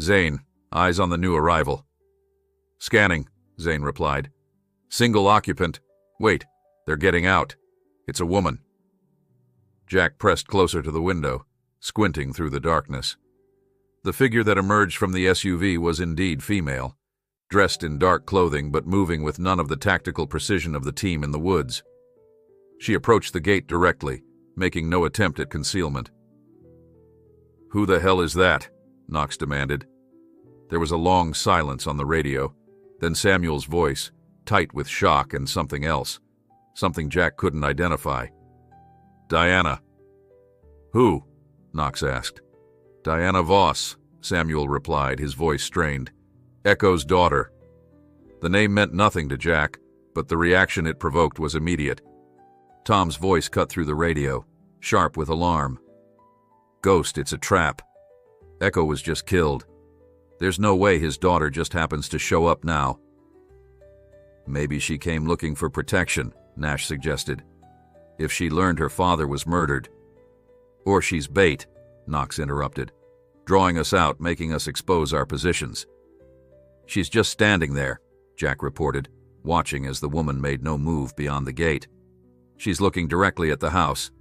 A: "Zane, eyes on the new arrival." "Scanning," Zane replied. "Single occupant. Wait, they're getting out. It's a woman." Jack pressed closer to the window, squinting through the darkness. The figure that emerged from the SUV was indeed female, dressed in dark clothing but moving with none of the tactical precision of the team in the woods. She approached the gate directly, making no attempt at concealment. "Who the hell is that?" Knox demanded. There was a long silence on the radio, then Samuel's voice, tight with shock and something else, something Jack couldn't identify. "Diana." "Who?" Knox asked. "Diana Voss," Samuel replied, his voice strained. "Echo's daughter." The name meant nothing to Jack, but the reaction it provoked was immediate. Tom's voice cut through the radio, sharp with alarm. "Ghost, it's a trap. Echo was just killed. There's no way his daughter just happens to show up now." "Maybe she came looking for protection," Nash suggested. "If she learned her father was murdered." "Or she's bait," Knox interrupted, "drawing us out, making us expose our positions." "She's just standing there," Jack reported, watching as the woman made no move beyond the gate. "She's looking directly at the house."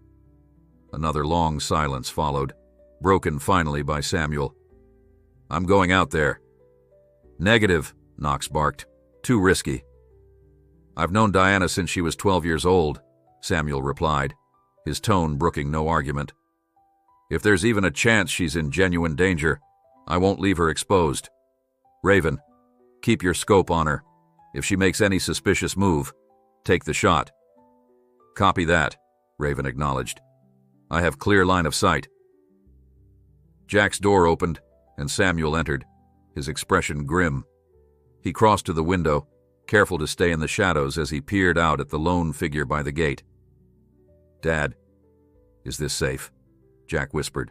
A: Another long silence followed, broken finally by Samuel. "I'm going out there." "Negative," Knox barked. "Too risky." "I've known Diana since she was 12 years old," Samuel replied, his tone brooking no argument. "If there's even a chance she's in genuine danger, I won't leave her exposed. Raven, keep your scope on her. If she makes any suspicious move, take the shot." "Copy that," Raven acknowledged. "I have clear line of sight." Jack's door opened, and Samuel entered, his expression grim. He crossed to the window, careful to stay in the shadows as he peered out at the lone figure by the gate. "Dad, is this safe?" Jack whispered.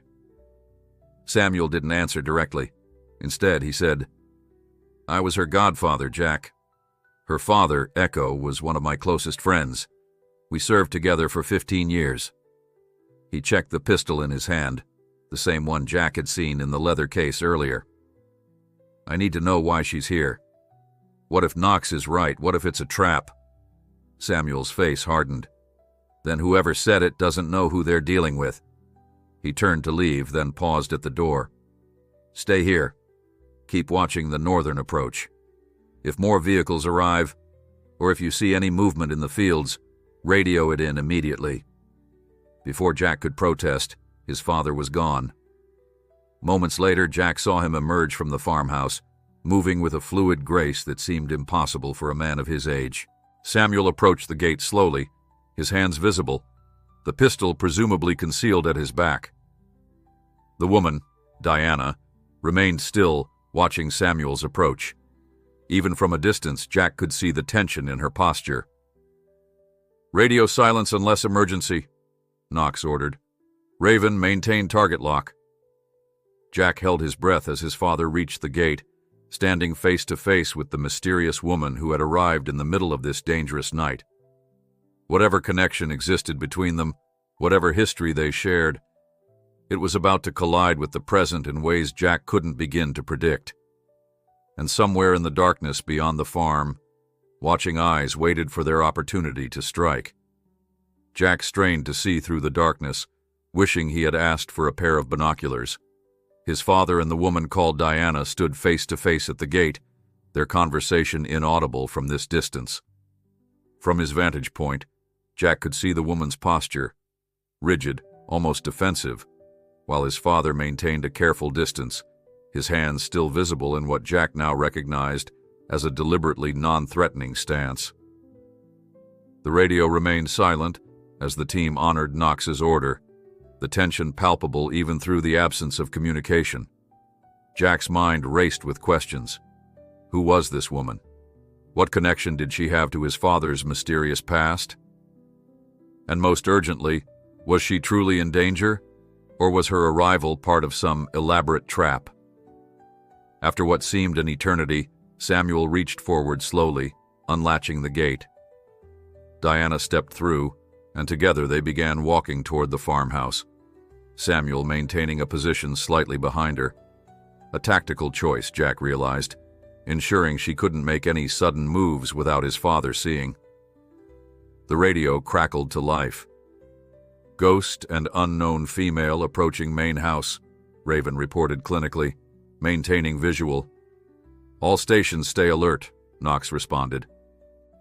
A: Samuel didn't answer directly. Instead, he said, "I was her godfather, Jack. Her father, Echo, was one of my closest friends. We served together for 15 years. He checked the pistol in his hand, the same one Jack had seen in the leather case earlier. "I need to know why she's here. What if Knox is right? What if it's a trap? Samuel's face hardened. Then whoever said it doesn't know who they're dealing with. He turned to leave, then paused at the door. Stay here. Keep watching the northern approach. If more vehicles arrive, or if you see any movement in the fields, radio it in immediately. Before Jack could protest, his father was gone. Moments later, Jack saw him emerge from the farmhouse, moving with a fluid grace that seemed impossible for a man of his age. Samuel approached the gate slowly, his hands visible, the pistol presumably concealed at his back. The woman, Diana, remained still, watching Samuel's approach. Even from a distance, Jack could see the tension in her posture. Radio silence unless emergency, Knox ordered. Raven, maintain target lock. Jack held his breath as his father reached the gate, standing face to face with the mysterious woman who had arrived in the middle of this dangerous night. Whatever connection existed between them, whatever history they shared, it was about to collide with the present in ways Jack couldn't begin to predict. And somewhere in the darkness beyond the farm, watching eyes waited for their opportunity to strike. Jack strained to see through the darkness, wishing he had asked for a pair of binoculars. His father and the woman called Diana stood face to face at the gate, their conversation inaudible from this distance. From his vantage point, Jack could see the woman's posture, rigid, almost defensive, while his father maintained a careful distance, his hands still visible in what Jack now recognized as a deliberately non-threatening stance. The radio remained silent as the team honored Knox's order, the tension palpable even through the absence of communication. Jack's mind raced with questions. Who was this woman? What connection did she have to his father's mysterious past? And most urgently, was she truly in danger, or was her arrival part of some elaborate trap? After what seemed an eternity, Samuel reached forward slowly, unlatching the gate. Diana stepped through, and together they began walking toward the farmhouse, Samuel maintaining a position slightly behind her. A tactical choice, Jack realized, ensuring she couldn't make any sudden moves without his father seeing. The radio crackled to life. Ghost and unknown female approaching main house, Raven reported clinically, maintaining visual. All stations stay alert, Knox responded.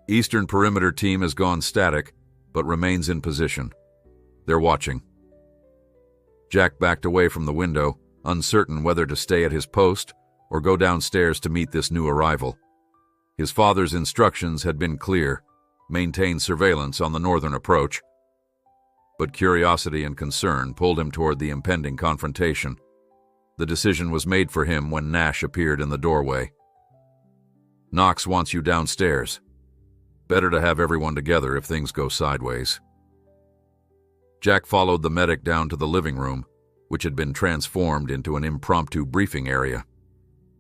A: Eastern perimeter team has gone static, but remains in position. They're watching. Jack backed away from the window, uncertain whether to stay at his post or go downstairs to meet this new arrival. His father's instructions had been clear: maintain surveillance on the northern approach. But curiosity and concern pulled him toward the impending confrontation. The decision was made for him when Nash appeared in the doorway. Knox wants you downstairs. Better to have everyone together if things go sideways. Jack followed the medic down to the living room, which had been transformed into an impromptu briefing area.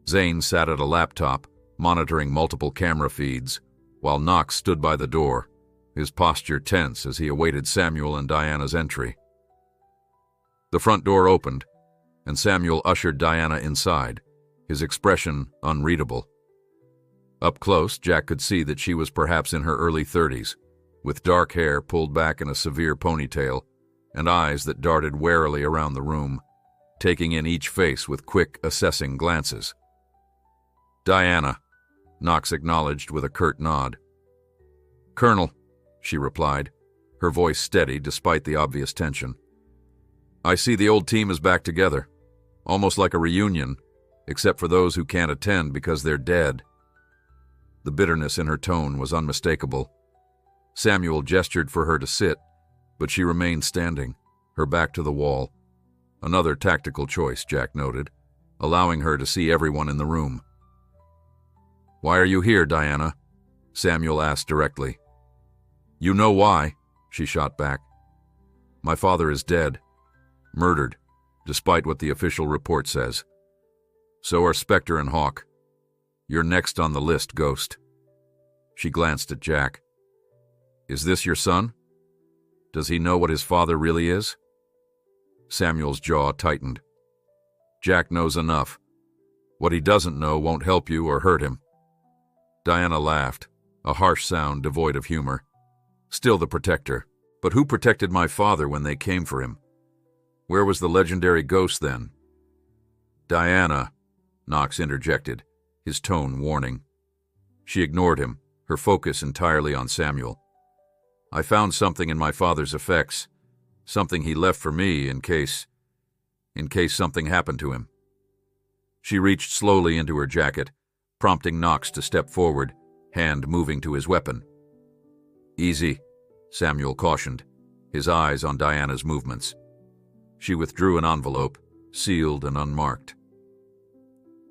A: Zane sat at a laptop, monitoring multiple camera feeds, while Knox stood by the door, his posture tense as he awaited Samuel and Diana's entry. The front door opened, and Samuel ushered Diana inside, his expression unreadable. Up close, Jack could see that she was perhaps in her early 30s, with dark hair pulled back in a severe ponytail, and eyes that darted warily around the room, taking in each face with quick, assessing glances. Diana, Knox acknowledged with a curt nod. Colonel, she replied, her voice steady despite the obvious tension. I see the old team is back together, almost like a reunion, except for those who can't attend because they're dead. The bitterness in her tone was unmistakable. Samuel gestured for her to sit, but she remained standing, her back to the wall. Another tactical choice, Jack noted, allowing her to see everyone in the room. Why are you here, Diana? Samuel asked directly. You know why, she shot back. My father is dead, murdered, despite what the official report says. So are Spectre and Hawk. You're next on the list, Ghost. She glanced at Jack. Is this your son? Does he know what his father really is? Samuel's jaw tightened. Jack knows enough. What he doesn't know won't help you or hurt him. Diana laughed, a harsh sound devoid of humor. Still the protector. But who protected my father when they came for him? Where was the legendary ghost then? Diana, Knox interjected, his tone warning. She ignored him, her focus entirely on Samuel. I found something in my father's effects, something he left for me in case something happened to him. She reached slowly into her jacket, prompting Knox to step forward, hand moving to his weapon. Easy, Samuel cautioned, his eyes on Diana's movements. She withdrew an envelope, sealed and unmarked.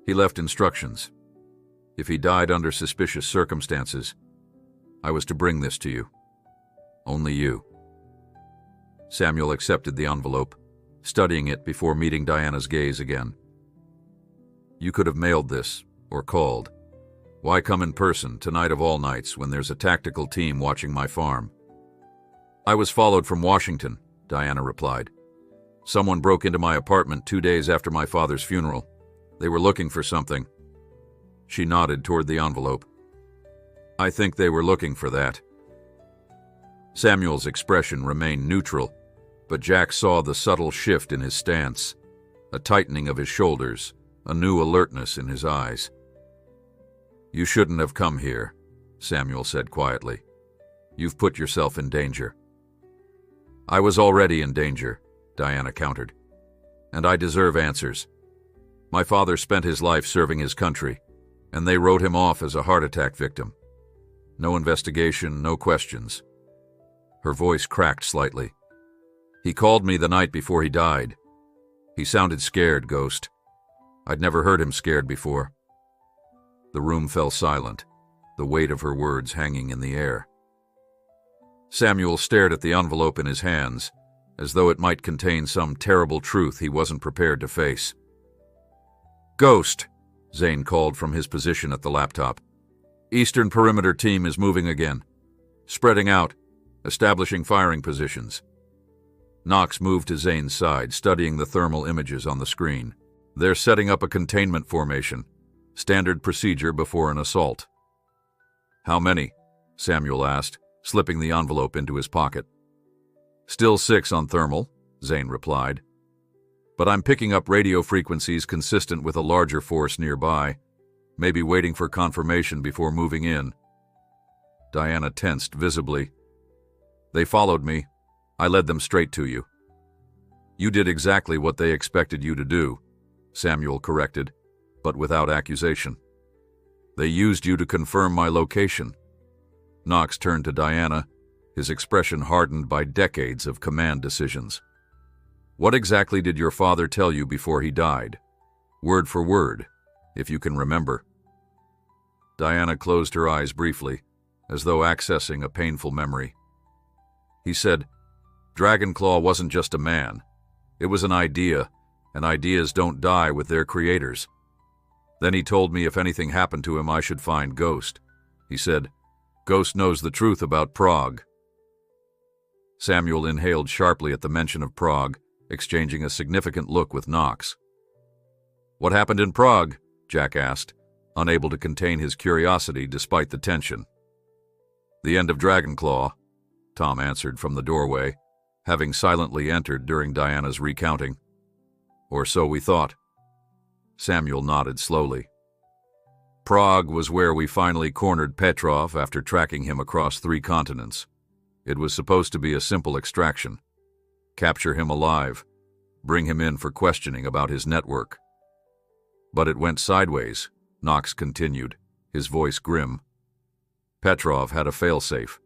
A: He left instructions. If he died under suspicious circumstances, I was to bring this to you. Only you. Samuel accepted the envelope, studying it before meeting Diana's gaze again. You could have mailed this, or called. Why come in person, tonight of all nights, when there's a tactical team watching my farm? I was followed from Washington, Diana replied. Someone broke into my apartment 2 days after my father's funeral. They were looking for something. She nodded toward the envelope. I think they were looking for that. Samuel's expression remained neutral, but Jack saw the subtle shift in his stance, a tightening of his shoulders, a new alertness in his eyes. You shouldn't have come here, Samuel said quietly. You've put yourself in danger. I was already in danger, Diana countered. And I deserve answers. My father spent his life serving his country, and they wrote him off as a heart attack victim. No investigation, no questions. Her voice cracked slightly. He called me the night before he died. He sounded scared, Ghost. I'd never heard him scared before. The room fell silent, the weight of her words hanging in the air. Samuel stared at the envelope in his hands, as though it might contain some terrible truth he wasn't prepared to face. Ghost, Zane called from his position at the laptop. Eastern Perimeter team is moving again. Spreading out, establishing firing positions. Knox moved to Zane's side, studying the thermal images on the screen. They're setting up a containment formation, standard procedure before an assault. How many? Samuel asked, slipping the envelope into his pocket. Still 6 on thermal, Zane replied. But I'm picking up radio frequencies consistent with a larger force nearby, maybe waiting for confirmation before moving in. Diana tensed visibly. They followed me. I led them straight to you. You did exactly what they expected you to do, Samuel corrected, but without accusation. They used you to confirm my location. Knox turned to Diana, his expression hardened by decades of command decisions. What exactly did your father tell you before he died? Word for word, if you can remember. Diana closed her eyes briefly, as though accessing a painful memory. He said, Dragonclaw wasn't just a man. It was an idea, and ideas don't die with their creators. Then he told me if anything happened to him, I should find Ghost. He said, Ghost knows the truth about Prague. Samuel inhaled sharply at the mention of Prague, exchanging a significant look with Knox. What happened in Prague? Jack asked, unable to contain his curiosity despite the tension. The end of Dragonclaw, Tom answered from the doorway, having silently entered during Diana's recounting. Or so we thought. Samuel nodded slowly. Prague was where we finally cornered Petrov after tracking him across 3 continents. It was supposed to be a simple extraction. Capture him alive, bring him in for questioning about his network. But it went sideways, Knox continued, his voice grim. Petrov had a failsafe.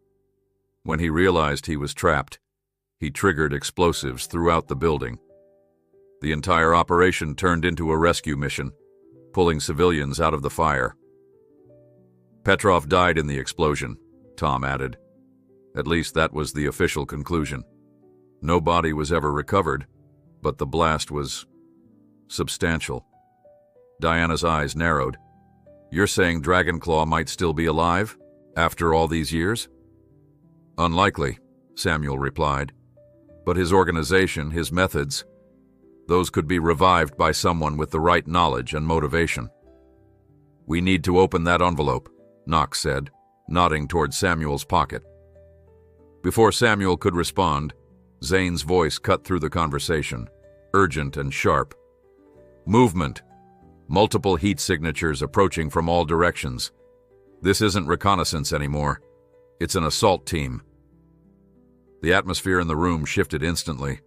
A: When he realized he was trapped, he triggered explosives throughout the building. The entire operation turned into a rescue mission, pulling civilians out of the fire. Petrov died in the explosion, Tom added. At least that was the official conclusion. No body was ever recovered, but the blast was substantial. Diana's eyes narrowed. You're saying Dragonclaw might still be alive, after all these years? Unlikely, Samuel replied. But his organization, his methods, those could be revived by someone with the right knowledge and motivation. We need to open that envelope, Knox said, nodding toward Samuel's pocket. Before Samuel could respond, Zane's voice cut through the conversation, urgent and sharp. Movement. Multiple heat signatures approaching from all directions. This isn't reconnaissance anymore. It's an assault team. The atmosphere in the room shifted instantly,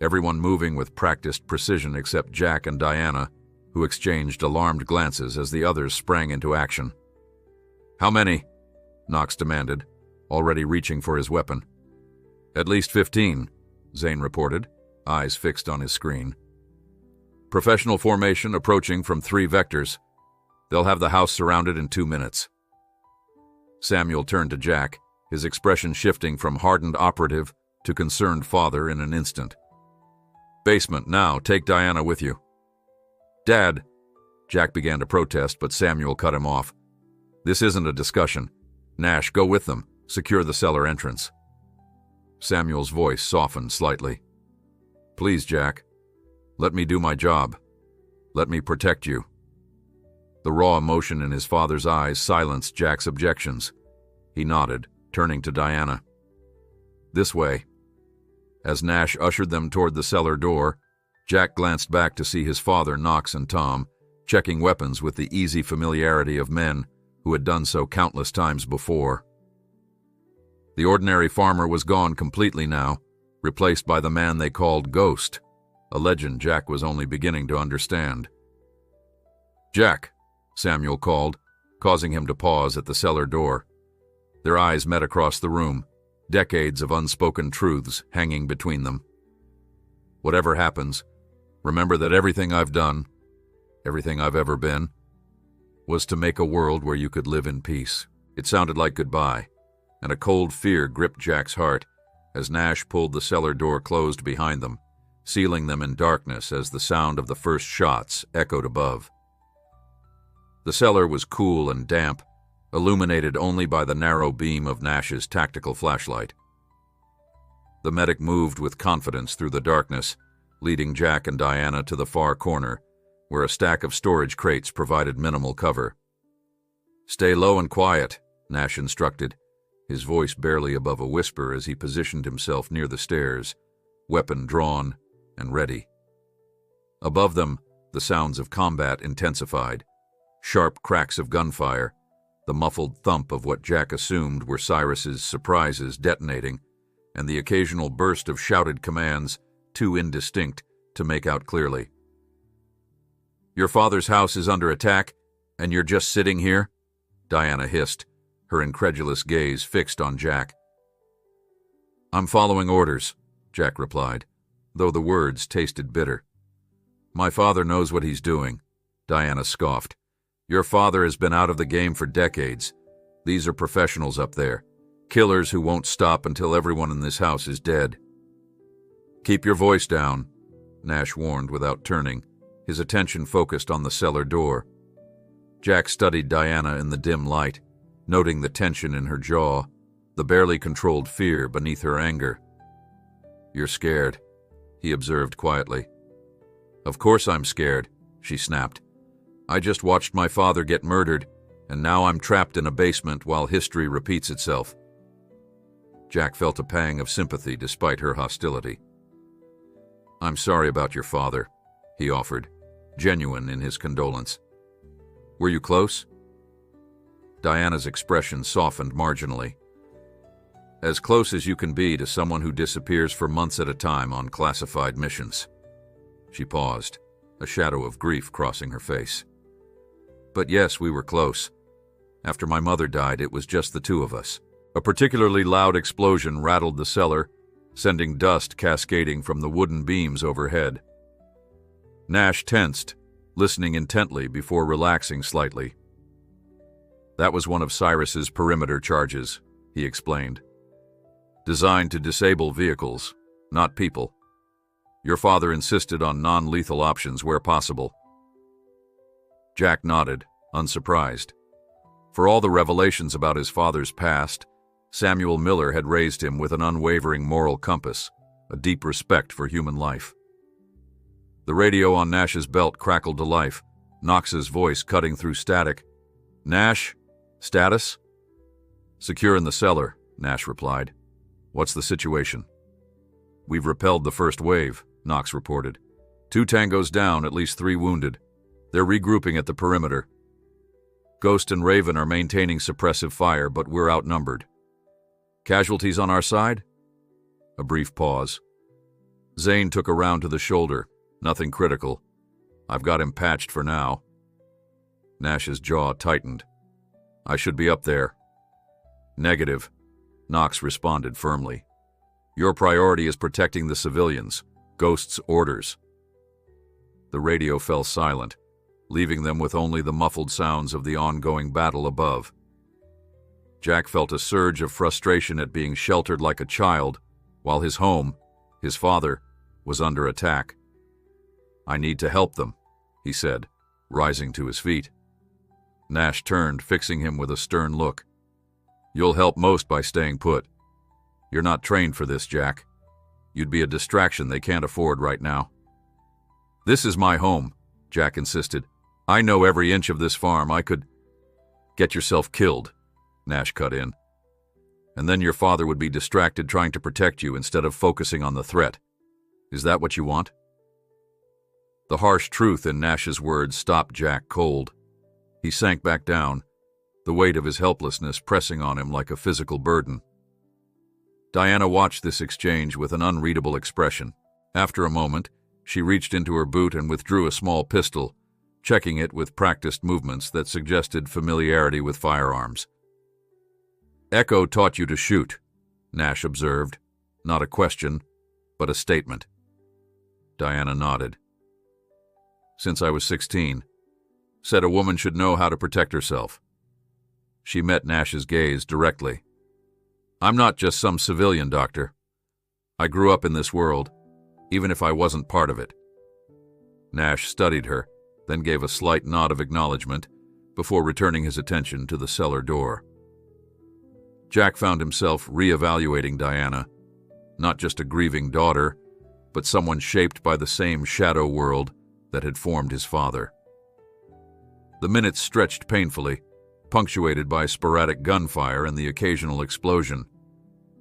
A: everyone moving with practiced precision except Jack and Diana, who exchanged alarmed glances as the others sprang into action. "How many?" Knox demanded, already reaching for his weapon. "At least 15, Zane reported, eyes fixed on his screen. "Professional formation approaching from 3 vectors. They'll have the house surrounded in 2 minutes." Samuel turned to Jack, his expression shifting from hardened operative to concerned father in an instant. "Basement, now. Take Diana with you." "Dad," Jack began to protest, but Samuel cut him off. "This isn't a discussion. Nash, go with them. Secure the cellar entrance." Samuel's voice softened slightly. "Please, Jack. Let me do my job. Let me protect you." The raw emotion in his father's eyes silenced Jack's objections. He nodded, turning to Diana. "This way." As Nash ushered them toward the cellar door, Jack glanced back to see his father, Knox, and Tom, checking weapons with the easy familiarity of men who had done so countless times before. The ordinary farmer was gone completely now, replaced by the man they called Ghost, a legend Jack was only beginning to understand. "Jack," Samuel called, causing him to pause at the cellar door. Their eyes met across the room, decades of unspoken truths hanging between them. "Whatever happens, remember that everything I've done, everything I've ever been, was to make a world where you could live in peace." It sounded like goodbye, and a cold fear gripped Jack's heart as Nash pulled the cellar door closed behind them, sealing them in darkness as the sound of the first shots echoed above. The cellar was cool and damp, illuminated only by the narrow beam of Nash's tactical flashlight. The medic moved with confidence through the darkness, leading Jack and Diana to the far corner, where a stack of storage crates provided minimal cover. "Stay low and quiet," Nash instructed, his voice barely above a whisper as he positioned himself near the stairs, weapon drawn and ready. Above them, the sounds of combat intensified. Sharp cracks of gunfire, the muffled thump of what Jack assumed were Cyrus's surprises detonating, and the occasional burst of shouted commands, too indistinct to make out clearly. "Your father's house is under attack, and you're just sitting here?" Diana hissed, her incredulous gaze fixed on Jack. "I'm following orders," Jack replied, though the words tasted bitter. "My father knows what he's doing," Diana scoffed. "Your father has been out of the game for decades. These are professionals up there, killers who won't stop until everyone in this house is dead." "Keep your voice down," Nash warned without turning, his attention focused on the cellar door. Jack studied Diana in the dim light, noting the tension in her jaw, the barely controlled fear beneath her anger. "You're scared," he observed quietly. "Of course I'm scared," she snapped. "I just watched my father get murdered, and now I'm trapped in a basement while history repeats itself." Jack felt a pang of sympathy despite her hostility. "I'm sorry about your father," he offered, genuine in his condolence. "Were you close?" Diana's expression softened marginally. "As close as you can be to someone who disappears for months at a time on classified missions." She paused, a shadow of grief crossing her face. "But yes, we were close. After my mother died, it was just the 2 of us." A particularly loud explosion rattled the cellar, sending dust cascading from the wooden beams overhead. Nash tensed, listening intently before relaxing slightly. "That was one of Cyrus's perimeter charges," he explained. "Designed to disable vehicles, not people. Your father insisted on non-lethal options where possible." Jack nodded, unsurprised. For all the revelations about his father's past, Samuel Miller had raised him with an unwavering moral compass, a deep respect for human life. The radio on Nash's belt crackled to life, Knox's voice cutting through static. "Nash, Status? Secure in the cellar, Nash replied. What's the situation? We've repelled the first wave, Knox reported. 2 tangos down, at least 3 wounded. They're regrouping at the perimeter. Ghost and Raven are maintaining suppressive fire, but we're outnumbered. Casualties on our side? A brief pause. Zane took a round to the shoulder. Nothing critical. I've got him patched for now. Nash's jaw tightened. I should be up there. Negative, Knox responded firmly. Your priority is protecting the civilians. Ghost's orders. The radio fell silent, leaving them with only the muffled sounds of the ongoing battle above. Jack felt a surge of frustration at being sheltered like a child, while his home, his father, was under attack. I need to help them, he said, rising to his feet. Nash turned, fixing him with a stern look. You'll help most by staying put. You're not trained for this, Jack. You'd be a distraction they can't afford right now. This is my home, Jack insisted. I know every inch of this farm. I could... Get yourself killed, Nash cut in. And then your father would be distracted trying to protect you instead of focusing on the threat. Is that what you want? The harsh truth in Nash's words stopped Jack cold. He sank back down, the weight of his helplessness pressing on him like a physical burden. Diana watched this exchange with an unreadable expression. After a moment, she reached into her boot and withdrew a small pistol, checking it with practiced movements that suggested familiarity with firearms. Echo taught you to shoot, Nash observed. Not a question, but a statement. Diana nodded. Since I was 16. Said a woman should know how to protect herself. She met Nash's gaze directly. I'm not just some civilian, Doctor. I grew up in this world, even if I wasn't part of it. Nash studied her, then gave a slight nod of acknowledgement before returning his attention to the cellar door. Jack found himself re-evaluating Diana, not just a grieving daughter, but someone shaped by the same shadow world that had formed his father. The minutes stretched painfully, punctuated by sporadic gunfire and the occasional explosion.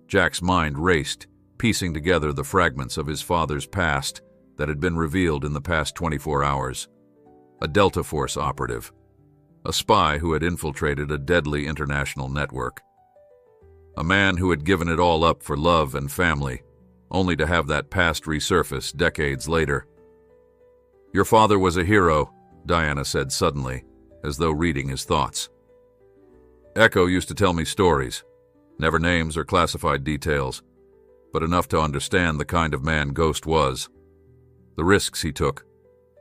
A: Jack's mind raced, piecing together the fragments of his father's past that had been revealed in the past 24 hours. A Delta Force operative, a spy who had infiltrated a deadly international network. A man who had given it all up for love and family, only to have that past resurface decades later. Your father was a hero, Diana said suddenly, as though reading his thoughts. Echo used to tell me stories, never names or classified details, but enough to understand the kind of man Ghost was, the risks he took,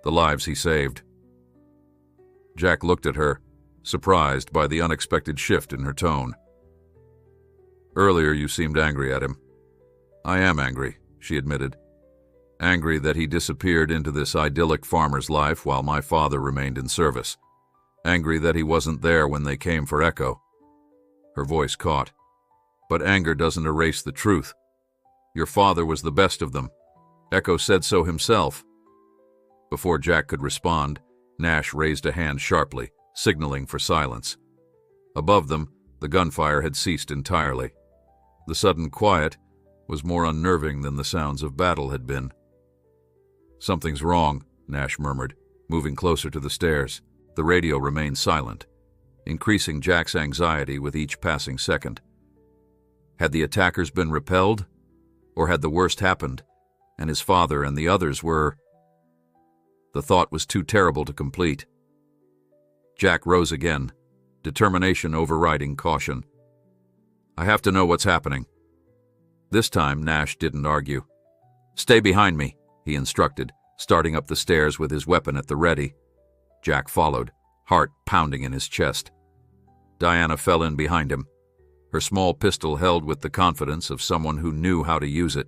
A: the lives he saved. Jack looked at her, surprised by the unexpected shift in her tone. Earlier you seemed angry at him. I am angry, she admitted. Angry that he disappeared into this idyllic farmer's life while my father remained in service. Angry that he wasn't there when they came for Echo. Her voice caught. But anger doesn't erase the truth. Your father was the best of them. Echo said so himself. Before Jack could respond, Nash raised a hand sharply, signaling for silence. Above them, the gunfire had ceased entirely. The sudden quiet was more unnerving than the sounds of battle had been. Something's wrong, Nash murmured, moving closer to the stairs. The radio remained silent, increasing Jack's anxiety with each passing second. Had the attackers been repelled? Or had the worst happened, and his father and the others were... The thought was too terrible to complete. Jack rose again, determination overriding caution. I have to know what's happening. This time, Nash didn't argue. Stay behind me, he instructed, starting up the stairs with his weapon at the ready. Jack followed, heart pounding in his chest. Diana fell in behind him, her small pistol held with the confidence of someone who knew how to use it.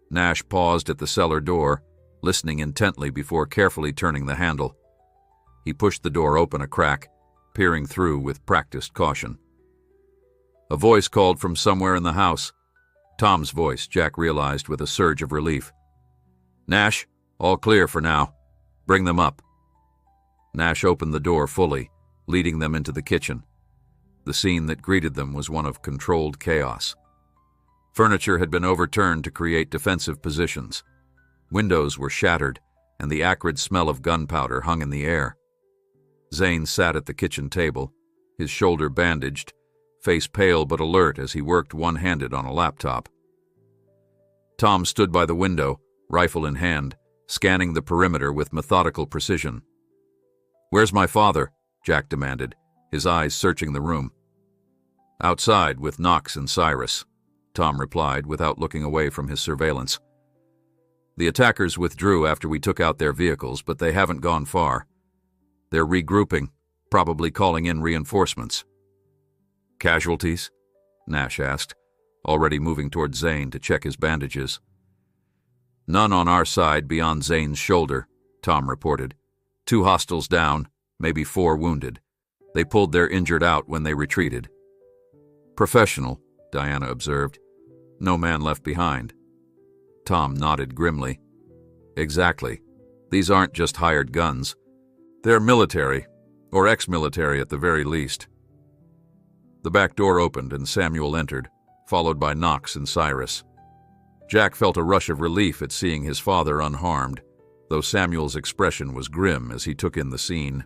A: Nash paused at the cellar door, listening intently before carefully turning the handle. He pushed the door open a crack, peering through with practiced caution. A voice called from somewhere in the house. Tom's voice, Jack realized with a surge of relief. Nash, all clear for now. Bring them up. Nash opened the door fully, leading them into the kitchen. The scene that greeted them was one of controlled chaos. Furniture had been overturned to create defensive positions. Windows were shattered, and the acrid smell of gunpowder hung in the air. Zane sat at the kitchen table, his shoulder bandaged, face pale but alert as he worked one-handed on a laptop. Tom stood by the window, rifle in hand, scanning the perimeter with methodical precision. "Where's my father?" Jack demanded, his eyes searching the room. "Outside with Knox and Cyrus," Tom replied without looking away from his surveillance. "The attackers withdrew after we took out their vehicles, but they haven't gone far. They're regrouping, probably calling in reinforcements." "Casualties?" Nash asked, already moving toward Zane to check his bandages. "None on our side beyond Zane's shoulder," Tom reported. "2 hostiles down, maybe 4 wounded. They pulled their injured out when they retreated." "Professional," Diana observed. "No man left behind." Tom nodded grimly. "Exactly. These aren't just hired guns. They're military, or ex-military at the very least." The back door opened and Samuel entered, followed by Knox and Cyrus. Jack felt a rush of relief at seeing his father unharmed, though Samuel's expression was grim as he took in the scene.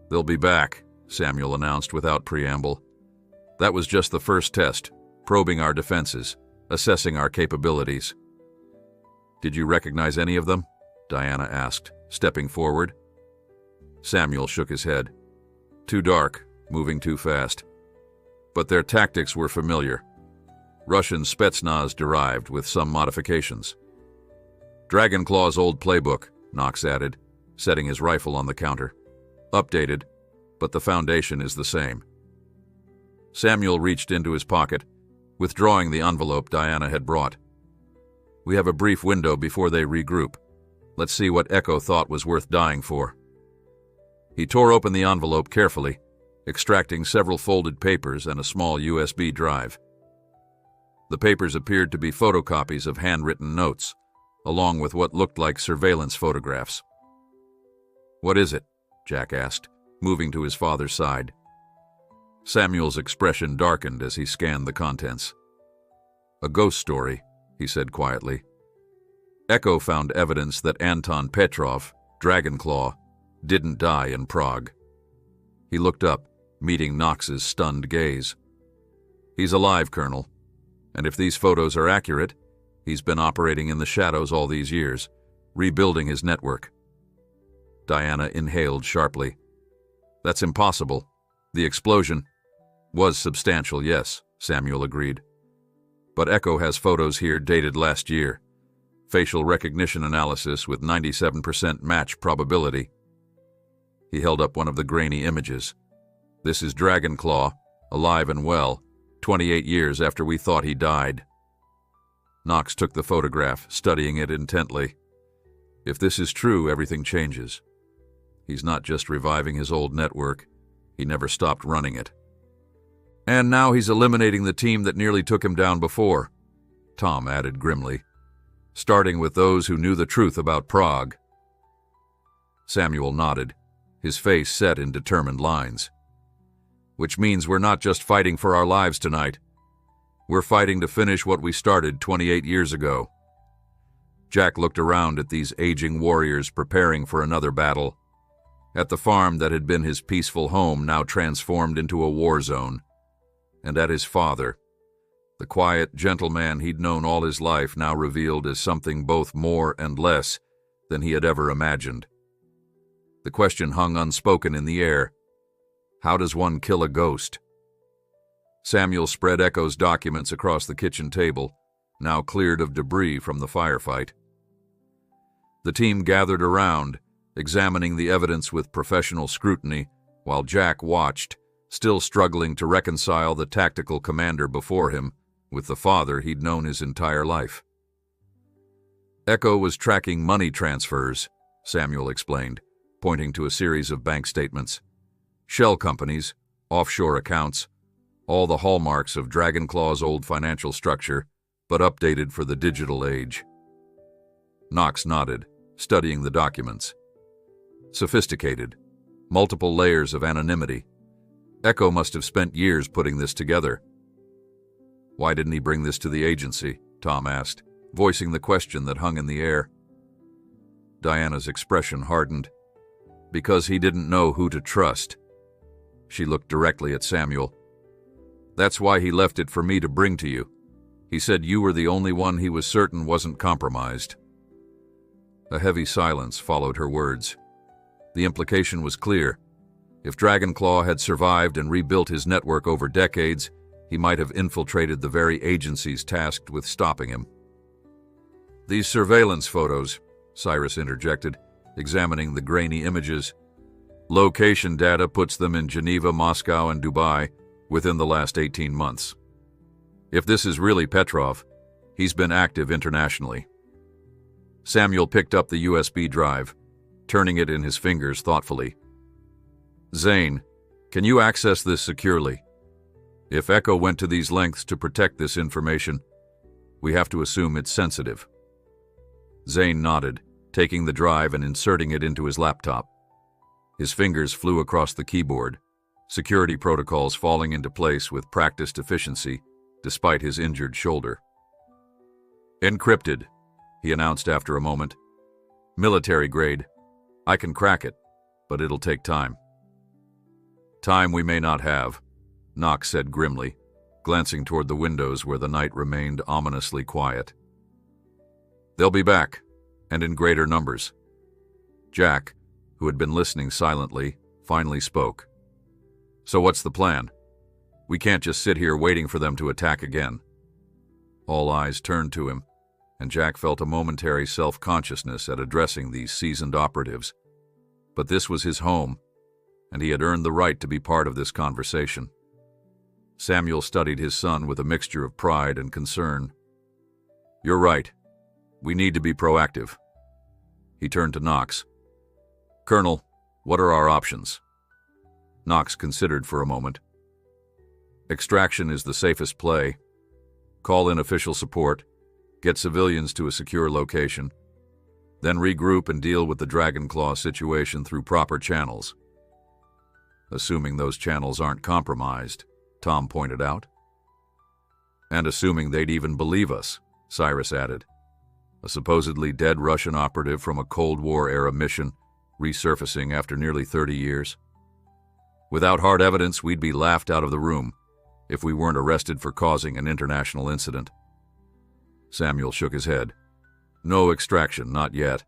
A: "They'll be back," Samuel announced without preamble. "That was just the first test, probing our defenses, assessing our capabilities." "Did you recognize any of them?" Diana asked, stepping forward. Samuel shook his head. "Too dark, moving too fast. But their tactics were familiar. Russian Spetsnaz derived with some modifications." "Dragonclaw's old playbook," Knox added, setting his rifle on the counter. "Updated, but the foundation is the same." Samuel reached into his pocket, withdrawing the envelope Diana had brought. "We have a brief window before they regroup. Let's see what Echo thought was worth dying for." He tore open the envelope carefully, extracting several folded papers and a small USB drive. The papers appeared to be photocopies of handwritten notes, along with what looked like surveillance photographs. "What is it?" Jack asked, moving to his father's side. Samuel's expression darkened as he scanned the contents. "A ghost story," he said quietly. "Echo found evidence that Anton Petrov, Dragonclaw, didn't die in Prague." He looked up, meeting Knox's stunned gaze. "He's alive, Colonel. And if these photos are accurate, he's been operating in the shadows all these years, rebuilding his network." Diana inhaled sharply. "That's impossible. The explosion was substantial, yes," Samuel agreed. "But Echo has photos here dated last year. Facial recognition analysis with 97% match probability." He held up one of the grainy images. "This is Dragonclaw, alive and well, 28 years after we thought he died." Knox took the photograph, studying it intently. "If this is true, everything changes. He's not just reviving his old network, he never stopped running it. And now he's eliminating the team that nearly took him down before," Tom added grimly, "starting with those who knew the truth about Prague." Samuel nodded, his face set in determined lines. "Which means we're not just fighting for our lives tonight. We're fighting to finish what we started 28 years ago." Jack looked around at these aging warriors preparing for another battle, at the farm that had been his peaceful home now transformed into a war zone, and at his father, the quiet, gentle man he'd known all his life now revealed as something both more and less than he had ever imagined. The question hung unspoken in the air. How does one kill a ghost? Samuel spread Echo's documents across the kitchen table, now cleared of debris from the firefight. The team gathered around, examining the evidence with professional scrutiny, while Jack watched, still struggling to reconcile the tactical commander before him with the father he'd known his entire life. Echo was tracking money transfers, Samuel explained, pointing to a series of bank statements. Shell companies, offshore accounts, all the hallmarks of Dragonclaw's old financial structure, but updated for the digital age. Knox nodded, studying the documents. Sophisticated, multiple layers of anonymity. Echo must have spent years putting this together. Why didn't he bring this to the agency? Tom asked, voicing the question that hung in the air. Diana's expression hardened. Because he didn't know who to trust. She looked directly at Samuel. That's why he left it for me to bring to you. He said you were the only one he was certain wasn't compromised. A heavy silence followed her words. The implication was clear. If Dragonclaw had survived and rebuilt his network over decades, he might have infiltrated the very agencies tasked with stopping him. These surveillance photos, Cyrus interjected, examining the grainy images. Location data puts them in Geneva, Moscow, and Dubai within the last 18 months. If this is really Petrov, he's been active internationally. Samuel picked up the USB drive, turning it in his fingers thoughtfully. Zane, can you access this securely? If Echo went to these lengths to protect this information, we have to assume it's sensitive. Zane nodded, taking the drive and inserting it into his laptop. His fingers flew across the keyboard, security protocols falling into place with practiced efficiency, despite his injured shoulder. Encrypted, he announced after a moment. Military grade. I can crack it, but it'll take time. Time we may not have, Knox said grimly, glancing toward the windows where the night remained ominously quiet. They'll be back, and in greater numbers. Jack, who had been listening silently, finally spoke. So what's the plan? We can't just sit here waiting for them to attack again. All eyes turned to him, and Jack felt a momentary self-consciousness at addressing these seasoned operatives. But this was his home, and he had earned the right to be part of this conversation. Samuel studied his son with a mixture of pride and concern. You're right. We need to be proactive. He turned to Knox. Colonel, what are our options? Knox considered for a moment. Extraction is the safest play. Call in official support, get civilians to a secure location, then regroup and deal with the Dragonclaw situation through proper channels. Assuming those channels aren't compromised, Tom pointed out. And assuming they'd even believe us, Cyrus added. A supposedly dead Russian operative from a Cold War-era mission resurfacing after nearly 30 years. Without hard evidence, we'd be laughed out of the room if we weren't arrested for causing an international incident. Samuel shook his head. No extraction, not yet.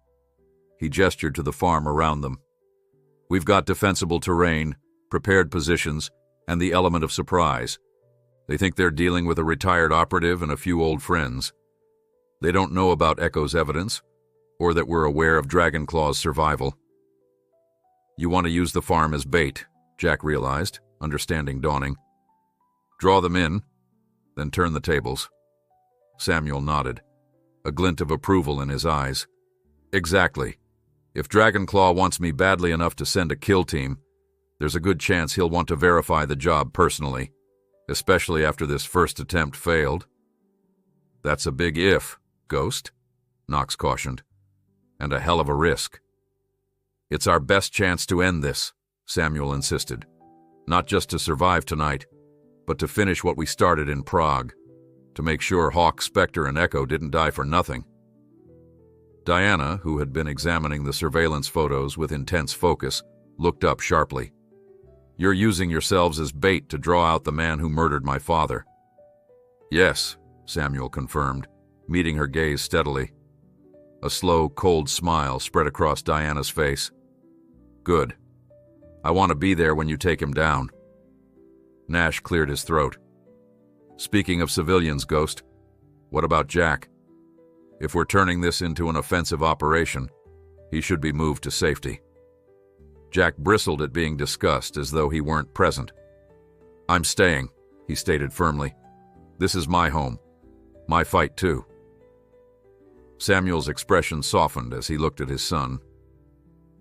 A: He gestured to the farm around them. We've got defensible terrain, prepared positions, and the element of surprise. They think they're dealing with a retired operative and a few old friends. They don't know about Echo's evidence, or that we're aware of Dragonclaw's survival. You want to use the farm as bait, Jack realized, understanding dawning. Draw them in, then turn the tables. Samuel nodded, a glint of approval in his eyes. Exactly. If Dragonclaw wants me badly enough to send a kill team, there's a good chance he'll want to verify the job personally, especially after this first attempt failed. That's a big if, Ghost, Knox cautioned, and a hell of a risk. It's our best chance to end this, Samuel insisted, not just to survive tonight, but to finish what we started in Prague, to make sure Hawk, Spectre, and Echo didn't die for nothing. Diana, who had been examining the surveillance photos with intense focus, looked up sharply. You're using yourselves as bait to draw out the man who murdered my father. Yes, Samuel confirmed, meeting her gaze steadily. A slow, cold smile spread across Diana's face. Good. I want to be there when you take him down. Nash cleared his throat. Speaking of civilians, Ghost, what about Jack? If we're turning this into an offensive operation, he should be moved to safety. Jack bristled at being discussed as though he weren't present. I'm staying, he stated firmly. This is my home. My fight, too. Samuel's expression softened as he looked at his son.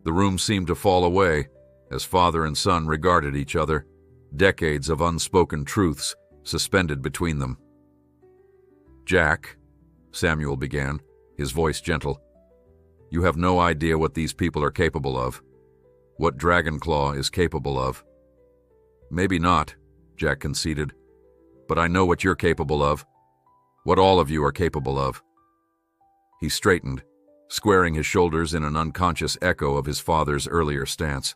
A: The room seemed to fall away as father and son regarded each other, decades of unspoken truths suspended between them. Jack, Samuel began, his voice gentle, you have no idea what these people are capable of, what Dragonclaw is capable of. Maybe not, Jack conceded. But I know what you're capable of. What all of you are capable of. He straightened, squaring his shoulders in an unconscious echo of his father's earlier stance.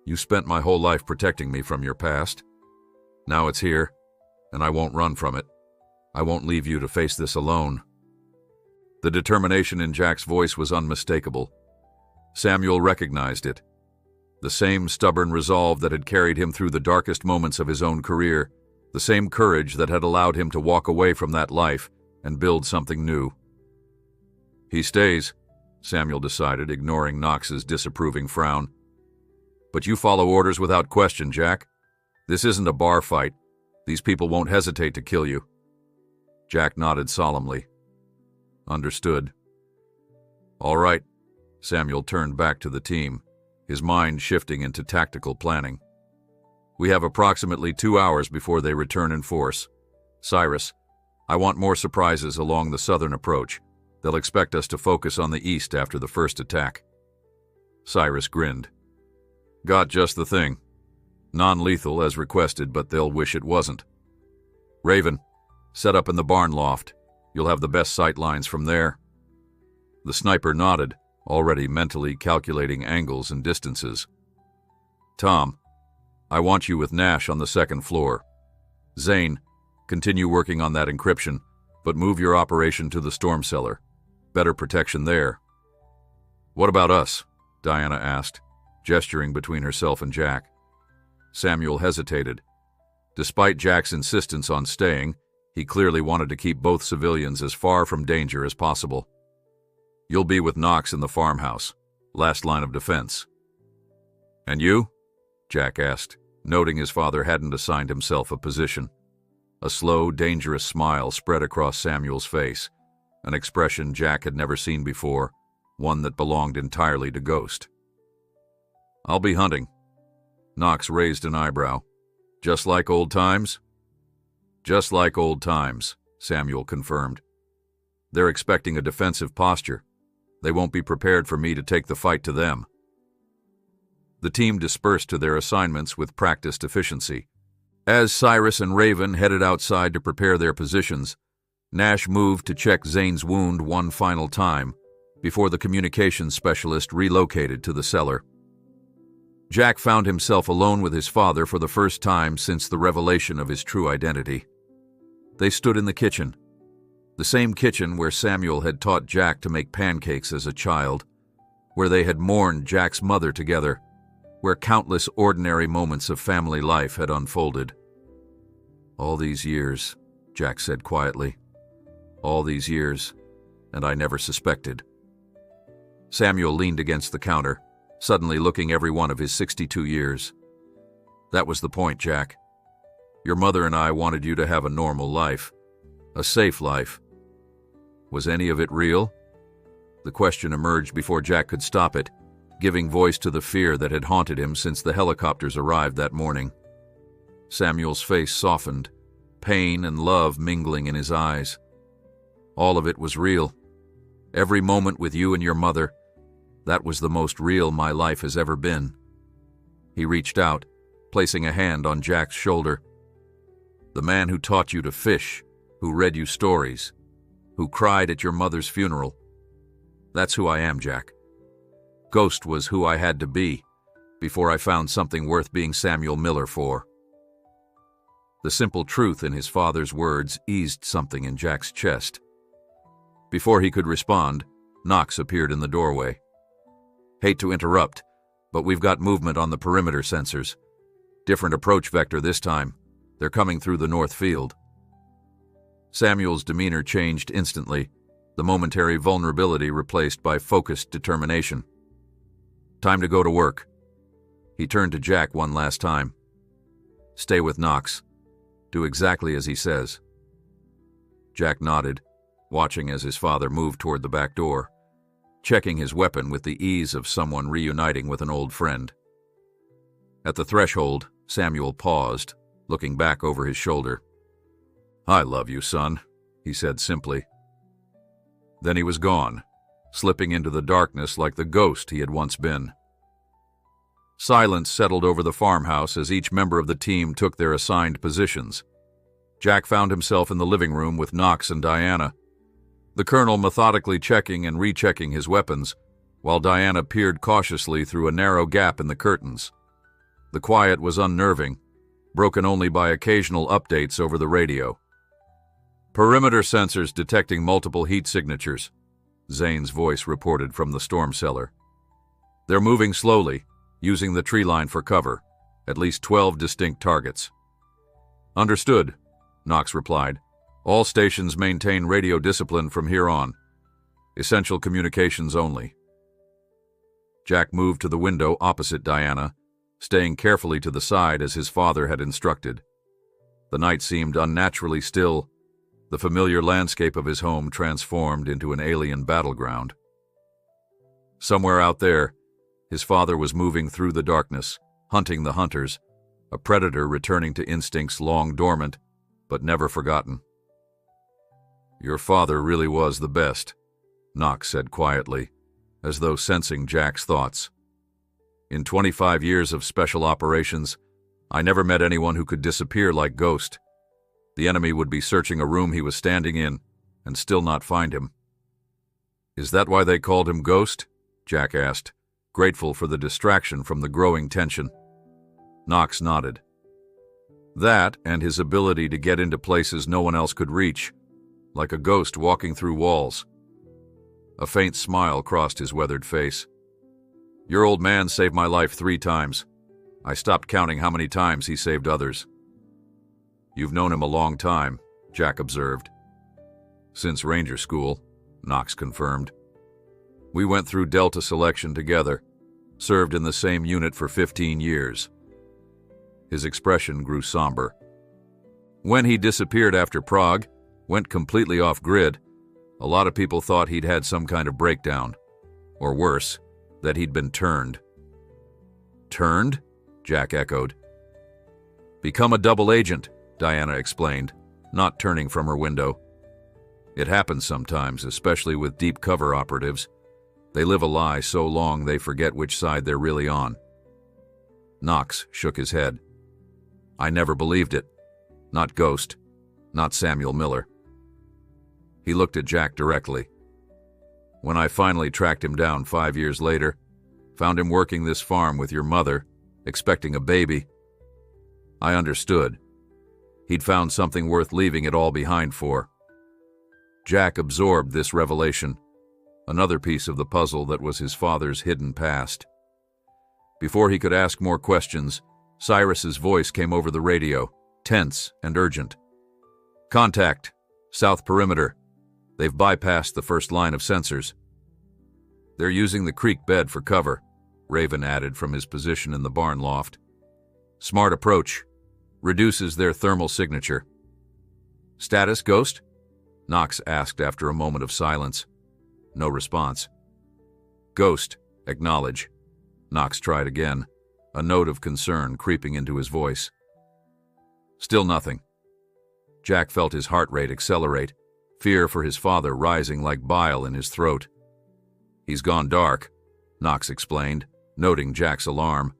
A: You spent my whole life protecting me from your past. Now it's here, and I won't run from it. I won't leave you to face this alone. The determination in Jack's voice was unmistakable. Samuel recognized it. The same stubborn resolve that had carried him through the darkest moments of his own career, the same courage that had allowed him to walk away from that life and build something new. He stays, Samuel decided, ignoring Knox's disapproving frown. But you follow orders without question, Jack. This isn't a bar fight. These people won't hesitate to kill you. Jack nodded solemnly. Understood. All right. Samuel turned back to the team, his mind shifting into tactical planning. We have approximately 2 hours before they return in force. Cyrus, I want more surprises along the southern approach. They'll expect us to focus on the east after the first attack. Cyrus grinned. Got just the thing. Non-lethal as requested, but they'll wish it wasn't. Raven, set up in the barn loft. You'll have the best sight lines from there. The sniper nodded, already mentally calculating angles and distances. Tom, I want you with Nash on the second floor. Zane, continue working on that encryption, but move your operation to the storm cellar. Better protection there. What about us? Diana asked, gesturing between herself and Jack. Samuel hesitated. Despite Jack's insistence on staying, he clearly wanted to keep both civilians as far from danger as possible. You'll be with Knox in the farmhouse, last line of defense. And you? Jack asked, noting his father hadn't assigned himself a position. A slow, dangerous smile spread across Samuel's face, an expression Jack had never seen before, one that belonged entirely to Ghost. I'll be hunting. Knox raised an eyebrow. Just like old times? Just like old times, Samuel confirmed. They're expecting a defensive posture. They won't be prepared for me to take the fight to them. The team dispersed to their assignments with practiced efficiency. As Cyrus and Raven headed outside to prepare their positions, Nash moved to check Zane's wound one final time before the communications specialist relocated to the cellar. Jack found himself alone with his father for the first time since the revelation of his true identity. They stood in the kitchen, the same kitchen where Samuel had taught Jack to make pancakes as a child, where they had mourned Jack's mother together, where countless ordinary moments of family life had unfolded. All these years, Jack said quietly. All these years, and I never suspected. Samuel leaned against the counter, suddenly looking every one of his 62 years. That was the point, Jack. Your mother and I wanted you to have a normal life, a safe life. Was any of it real? The question emerged before Jack could stop it, giving voice to the fear that had haunted him since the helicopters arrived that morning. Samuel's face softened, pain and love mingling in his eyes. All of it was real. Every moment with you and your mother, that was the most real my life has ever been. He reached out, placing a hand on Jack's shoulder. The man who taught you to fish, who read you stories, who cried at your mother's funeral. That's who I am, Jack. Ghost was who I had to be before I found something worth being Samuel Miller for. The simple truth in his father's words eased something in Jack's chest. Before he could respond, Knox appeared in the doorway. Hate to interrupt, but we've got movement on the perimeter sensors. Different approach vector this time. They're coming through the north field. Samuel's demeanor changed instantly, the momentary vulnerability replaced by focused determination. Time to go to work. He turned to Jack one last time. Stay with Knox. Do exactly as he says. Jack nodded, watching as his father moved toward the back door, checking his weapon with the ease of someone reuniting with an old friend. At the threshold, Samuel paused, looking back over his shoulder. I love you, son, he said simply. Then he was gone, slipping into the darkness like the ghost he had once been. Silence settled over the farmhouse as each member of the team took their assigned positions. Jack found himself in the living room with Knox and Diana, the colonel methodically checking and rechecking his weapons, while Diana peered cautiously through a narrow gap in the curtains. The quiet was unnerving, broken only by occasional updates over the radio. "Perimeter sensors detecting multiple heat signatures," Zane's voice reported from the storm cellar. "They're moving slowly, using the tree line for cover, at least 12 distinct targets." "Understood," Knox replied. "All stations maintain radio discipline from here on. Essential communications only." Jack moved to the window opposite Diana, staying carefully to the side as his father had instructed. The night seemed unnaturally still, the familiar landscape of his home transformed into an alien battleground. Somewhere out there, his father was moving through the darkness, hunting the hunters, a predator returning to instincts long dormant, but never forgotten. "Your father really was the best," Knox said quietly, as though sensing Jack's thoughts. "In 25 years of special operations, I never met anyone who could disappear like Ghost. The enemy would be searching a room he was standing in and still not find him." "Is that why they called him Ghost?" Jack asked, grateful for the distraction from the growing tension. Knox nodded. "That and his ability to get into places no one else could reach, like a ghost walking through walls." A faint smile crossed his weathered face. "Your old man saved my life 3 times. I stopped counting how many times he saved others." "You've known him a long time," Jack observed. "Since Ranger School," Knox confirmed. "We went through Delta selection together, served in the same unit for 15 years. His expression grew somber. "When he disappeared after Prague, went completely off-grid, a lot of people thought he'd had some kind of breakdown. Or worse, that he'd been turned." "Turned?" Jack echoed. "Become a double agent," Diana explained, not turning from her window. "It happens sometimes, especially with deep cover operatives. They live a lie so long they forget which side they're really on." Knox shook his head. "I never believed it. Not Ghost. Not Samuel Miller." He looked at Jack directly. "When I finally tracked him down 5 years later, found him working this farm with your mother, expecting a baby, I understood. He'd found something worth leaving it all behind for." Jack absorbed this revelation, another piece of the puzzle that was his father's hidden past. Before he could ask more questions, Cyrus's voice came over the radio, tense and urgent. "Contact. South perimeter. They've bypassed the first line of sensors." "They're using the creek bed for cover," Raven added from his position in the barn loft. "Smart approach. Reduces their thermal signature." "Status, Ghost?" Knox asked after a moment of silence. No response. "Ghost, acknowledge." Knox tried again, a note of concern creeping into his voice. Still nothing. Jack felt his heart rate accelerate, fear for his father rising like bile in his throat. "He's gone dark," Knox explained, noting Jack's alarm.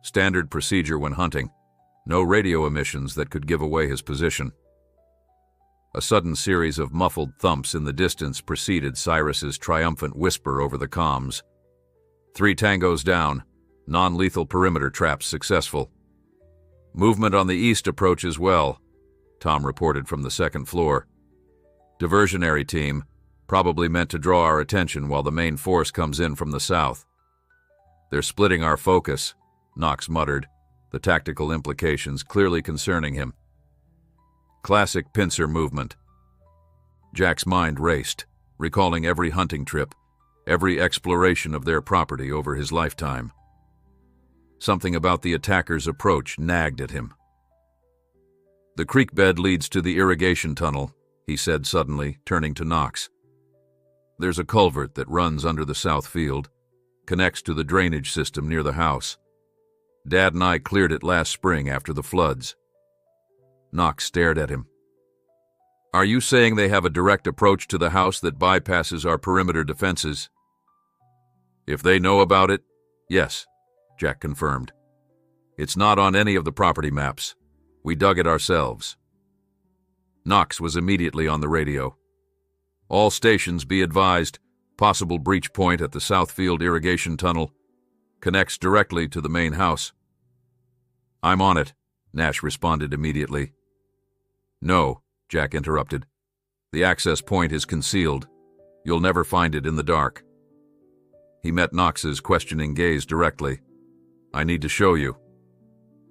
A: "Standard procedure when hunting. No radio emissions that could give away his position." A sudden series of muffled thumps in the distance preceded Cyrus's triumphant whisper over the comms. 3 tangos down. Non-lethal perimeter traps successful." "Movement on the east approach as well," Tom reported from the 2nd floor. "Diversionary team, probably meant to draw our attention while the main force comes in from the south." "They're splitting our focus," Knox muttered, the tactical implications clearly concerning him. "Classic pincer movement." Jack's mind raced, recalling every hunting trip, every exploration of their property over his lifetime. Something about the attacker's approach nagged at him. "The creek bed leads to the irrigation tunnel," he said suddenly, turning to Knox. "There's a culvert that runs under the south field, connects to the drainage system near the house. Dad and I cleared it last spring after the floods." Knox stared at him. "Are you saying they have a direct approach to the house that bypasses our perimeter defenses?" "If they know about it, yes," Jack confirmed. It's not on any of the property maps. We dug it ourselves. Knox was immediately on the radio. All stations be advised, possible breach point at the Southfield irrigation tunnel. Connects directly to the main house. I'm on it, Nash responded immediately. No, Jack interrupted. The access point is concealed. You'll never find it in the dark. He met Knox's questioning gaze directly. I need to show you.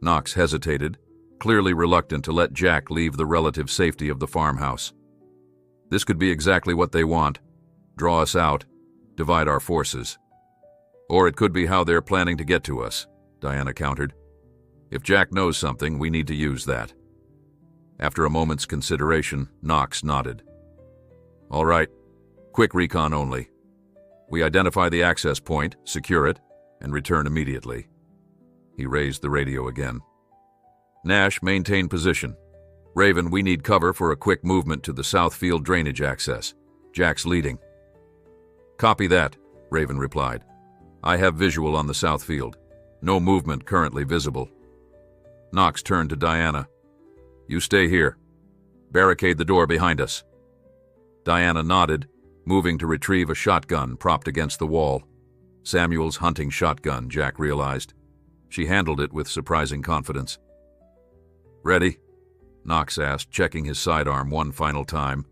A: Knox hesitated, clearly reluctant to let Jack leave the relative safety of the farmhouse. This could be exactly what they want. Draw us out, divide our forces. Or it could be how they're planning to get to us, Diana countered. If Jack knows something, we need to use that. After a moment's consideration, Knox nodded. All right, quick recon only. We identify the access point, secure it, and return immediately. He raised the radio again. Nash, maintain position. Raven, we need cover for a quick movement to the Southfield drainage access. Jack's leading. Copy that, Raven replied. I have visual on the Southfield. No movement currently visible. Knox turned to Diana. You stay here. Barricade the door behind us. Diana nodded, moving to retrieve a shotgun propped against the wall. Samuel's hunting shotgun, Jack realized. She handled it with surprising confidence. Ready? Knox asked, checking his sidearm one final time.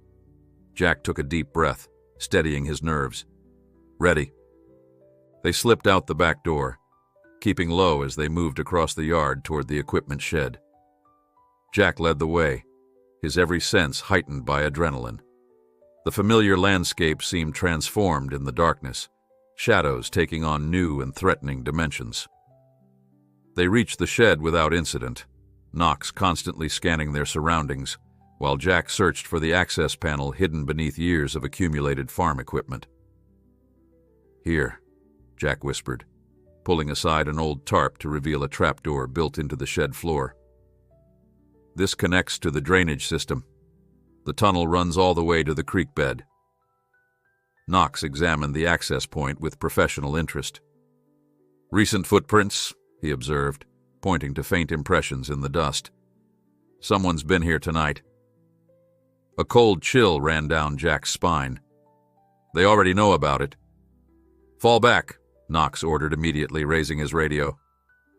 A: Jack took a deep breath, steadying his nerves. Ready. They slipped out the back door, keeping low as they moved across the yard toward the equipment shed. Jack led the way, his every sense heightened by adrenaline. The familiar landscape seemed transformed in the darkness, shadows taking on new and threatening dimensions. They reached the shed without incident, Knox constantly scanning their surroundings, while Jack searched for the access panel hidden beneath years of accumulated farm equipment. Here, Jack whispered, pulling aside an old tarp to reveal a trapdoor built into the shed floor. This connects to the drainage system. The tunnel runs all the way to the creek bed. Knox examined the access point with professional interest. Recent footprints, he observed, pointing to faint impressions in the dust. Someone's been here tonight. A cold chill ran down Jack's spine. They already know about it. Fall back, Knox ordered immediately, raising his radio.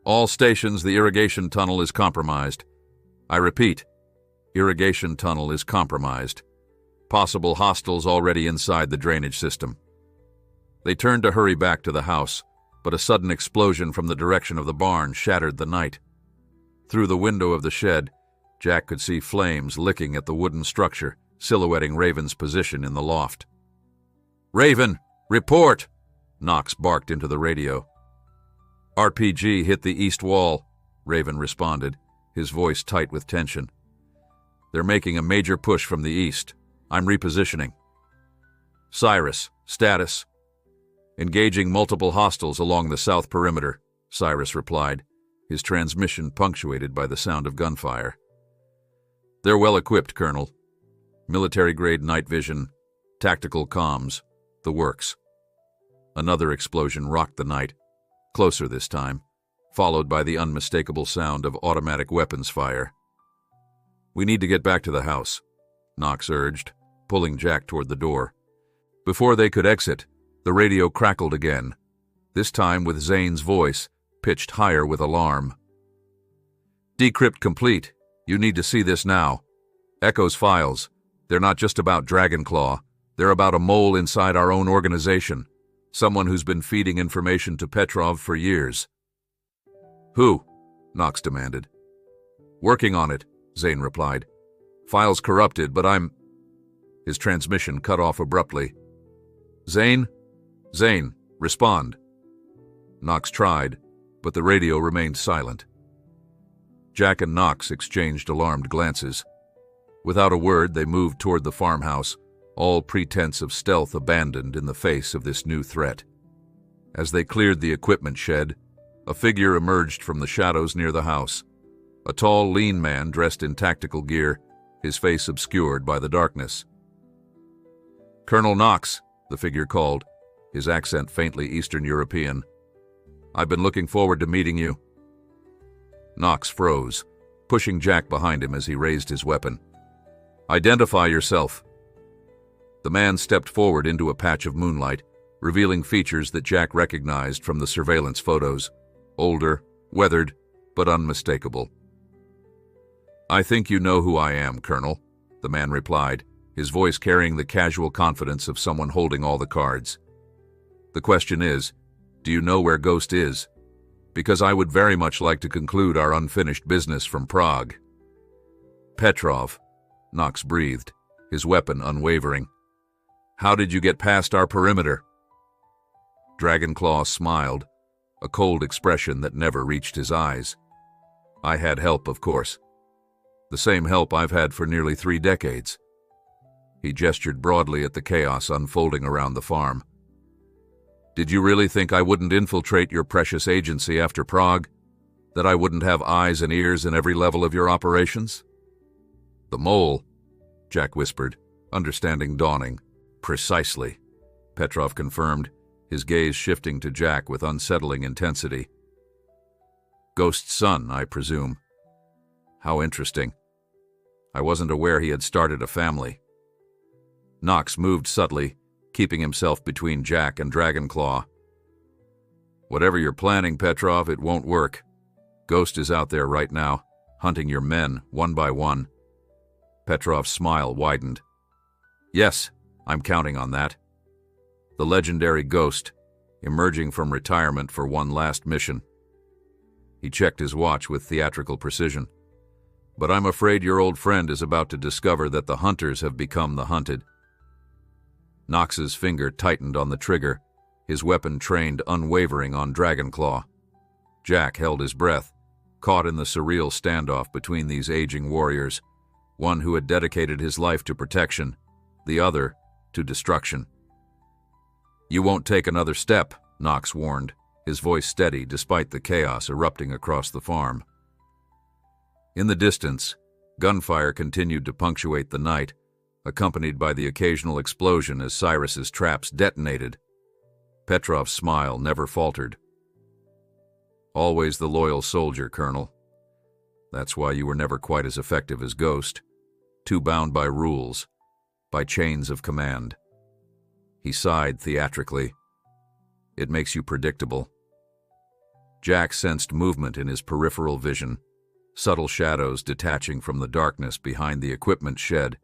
A: All stations, the irrigation tunnel is compromised. I repeat, irrigation tunnel is compromised. Possible hostiles already inside the drainage system. They turned to hurry back to the house, but a sudden explosion from the direction of the barn shattered the night. Through the window of the shed, Jack could see flames licking at the wooden structure, silhouetting Raven's position in the loft. Raven, report! Knox barked into the radio. RPG hit the east wall, Raven responded, his voice tight with tension. They're making a major push from the east. I'm repositioning. Cyrus, status. Engaging multiple hostiles along the south perimeter, Cyrus replied, his transmission punctuated by the sound of gunfire. They're well equipped, Colonel. Military-grade night vision, tactical comms, the works. Another explosion rocked the night, closer this time, followed by the unmistakable sound of automatic weapons fire. We need to get back to the house, Knox urged, pulling Jack toward the door. Before they could exit, the radio crackled again, this time with Zane's voice, pitched higher with alarm. Decrypt complete. You need to see this now. Echo's files. They're not just about Dragonclaw. They're about a mole inside our own organization. Someone who's been feeding information to Petrov for years. Who? Knox demanded. Working on it, Zane replied. Files corrupted, but I'm... His transmission cut off abruptly. Zane? Zane, respond. Knox tried, but the radio remained silent. Jack and Knox exchanged alarmed glances. Without a word, they moved toward the farmhouse, all pretense of stealth abandoned in the face of this new threat. As they cleared the equipment shed, a figure emerged from the shadows near the house. A tall, lean man dressed in tactical gear, his face obscured by the darkness. Colonel Knox, the figure called, his accent faintly Eastern European. I've been looking forward to meeting you." Knox froze, pushing Jack behind him as he raised his weapon. "Identify yourself." The man stepped forward into a patch of moonlight, revealing features that Jack recognized from the surveillance photos. Older, weathered, but unmistakable. "I think you know who I am, Colonel," the man replied, his voice carrying the casual confidence of someone holding all the cards. "The question is, do you know where Ghost is? Because I would very much like to conclude our unfinished business from Prague." "Petrov," Knox breathed, his weapon unwavering. "How did you get past our perimeter?" Dragonclaw smiled, a cold expression that never reached his eyes. "I had help, of course. The same help I've had for nearly 3 decades. He gestured broadly at the chaos unfolding around the farm. "Did you really think I wouldn't infiltrate your precious agency after Prague? That I wouldn't have eyes and ears in every level of your operations?" "The mole," Jack whispered, understanding dawning. "Precisely," Petrov confirmed, his gaze shifting to Jack with unsettling intensity. "Ghost's son, I presume. How interesting. I wasn't aware he had started a family." Knox moved subtly, keeping himself between Jack and Dragonclaw. "Whatever you're planning, Petrov, it won't work. Ghost is out there right now, hunting your men, one by one." Petrov's smile widened. "Yes, I'm counting on that. The legendary Ghost, emerging from retirement for one last mission." He checked his watch with theatrical precision. "But I'm afraid your old friend is about to discover that the hunters have become the hunted." Knox's finger tightened on the trigger, his weapon trained unwavering on Dragonclaw. Jack held his breath, caught in the surreal standoff between these aging warriors, one who had dedicated his life to protection, the other to destruction. "You won't take another step," Knox warned, his voice steady despite the chaos erupting across the farm. In the distance, gunfire continued to punctuate the night, accompanied by the occasional explosion as Cyrus's traps detonated. Petrov's smile never faltered. "Always the loyal soldier, Colonel. That's why you were never quite as effective as Ghost, too bound by rules, by chains of command." He sighed theatrically. "It makes you predictable." Jack sensed movement in his peripheral vision, subtle shadows detaching from the darkness behind the equipment shed.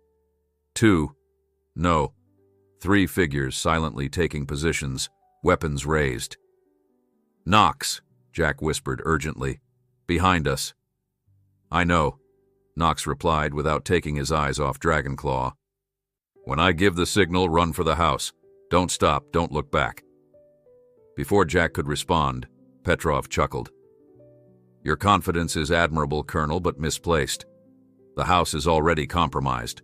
A: 3 figures silently taking positions, weapons raised. "Knox," Jack whispered urgently. "Behind us." "I know," Knox replied without taking his eyes off Dragonclaw. "When I give the signal, run for the house. Don't stop, don't look back." Before Jack could respond, Petrov chuckled. "Your confidence is admirable, Colonel, but misplaced. The house is already compromised."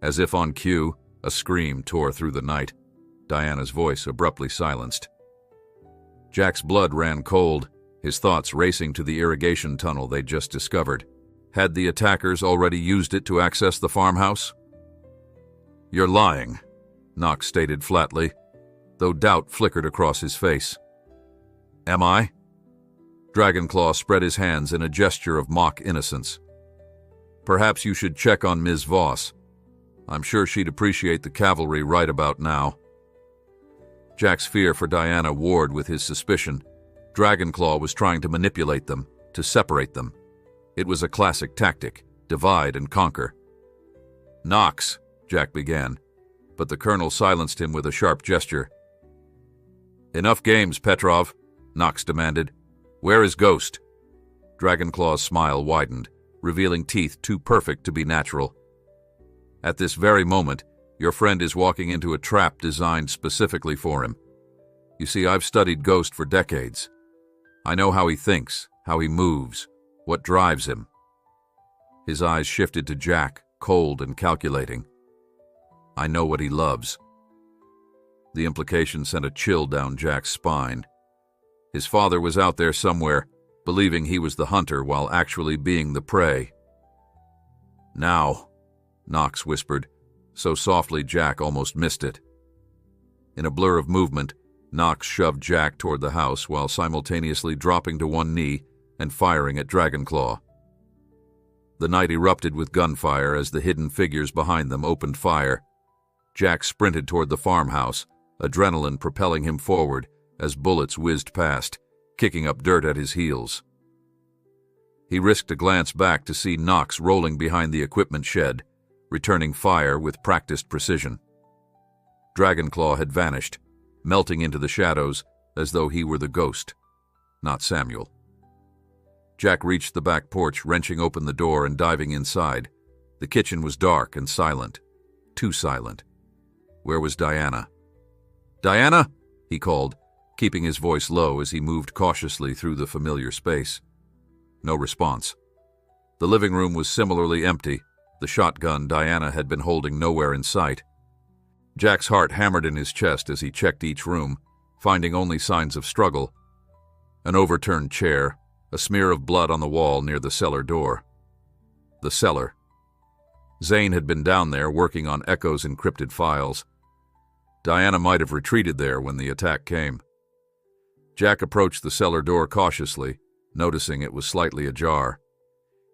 A: As if on cue, a scream tore through the night, Diana's voice abruptly silenced. Jack's blood ran cold, his thoughts racing to the irrigation tunnel they'd just discovered. Had the attackers already used it to access the farmhouse? "You're lying," Knox stated flatly, though doubt flickered across his face. "Am I?" Dragonclaw spread his hands in a gesture of mock innocence. "Perhaps you should check on Ms. Voss. I'm sure she'd appreciate the cavalry right about now." Jack's fear for Diana warred with his suspicion. Dragonclaw was trying to manipulate them, to separate them. It was a classic tactic, divide and conquer. "Knox," Jack began, but the colonel silenced him with a sharp gesture. "Enough games, Petrov," Knox demanded. "Where is Ghost?" Dragonclaw's smile widened, revealing teeth too perfect to be natural. "At this very moment, your friend is walking into a trap designed specifically for him. You see, I've studied Ghost for decades. I know how he thinks, how he moves, what drives him." His eyes shifted to Jack, cold and calculating. "I know what he loves." The implication sent a chill down Jack's spine. His father was out there somewhere, believing he was the hunter while actually being the prey. "Now," Knox whispered, so softly Jack almost missed it. In a blur of movement, Knox shoved Jack toward the house while simultaneously dropping to one knee and firing at Dragonclaw. The night erupted with gunfire as the hidden figures behind them opened fire. Jack sprinted toward the farmhouse, adrenaline propelling him forward as bullets whizzed past, kicking up dirt at his heels. He risked a glance back to see Knox rolling behind the equipment shed, returning fire with practiced precision. Dragonclaw had vanished, melting into the shadows as though he were the ghost, not Samuel. Jack reached the back porch, wrenching open the door and diving inside. The kitchen was dark and silent. Too silent. Where was Diana? "Diana!" he called, keeping his voice low as he moved cautiously through the familiar space. No response. The living room was similarly empty, the shotgun Diana had been holding nowhere in sight. Jack's heart hammered in his chest as he checked each room, finding only signs of struggle. An overturned chair, a smear of blood on the wall near the cellar door. The cellar. Zane had been down there working on Echo's encrypted files. Diana might have retreated there when the attack came. Jack approached the cellar door cautiously, noticing it was slightly ajar.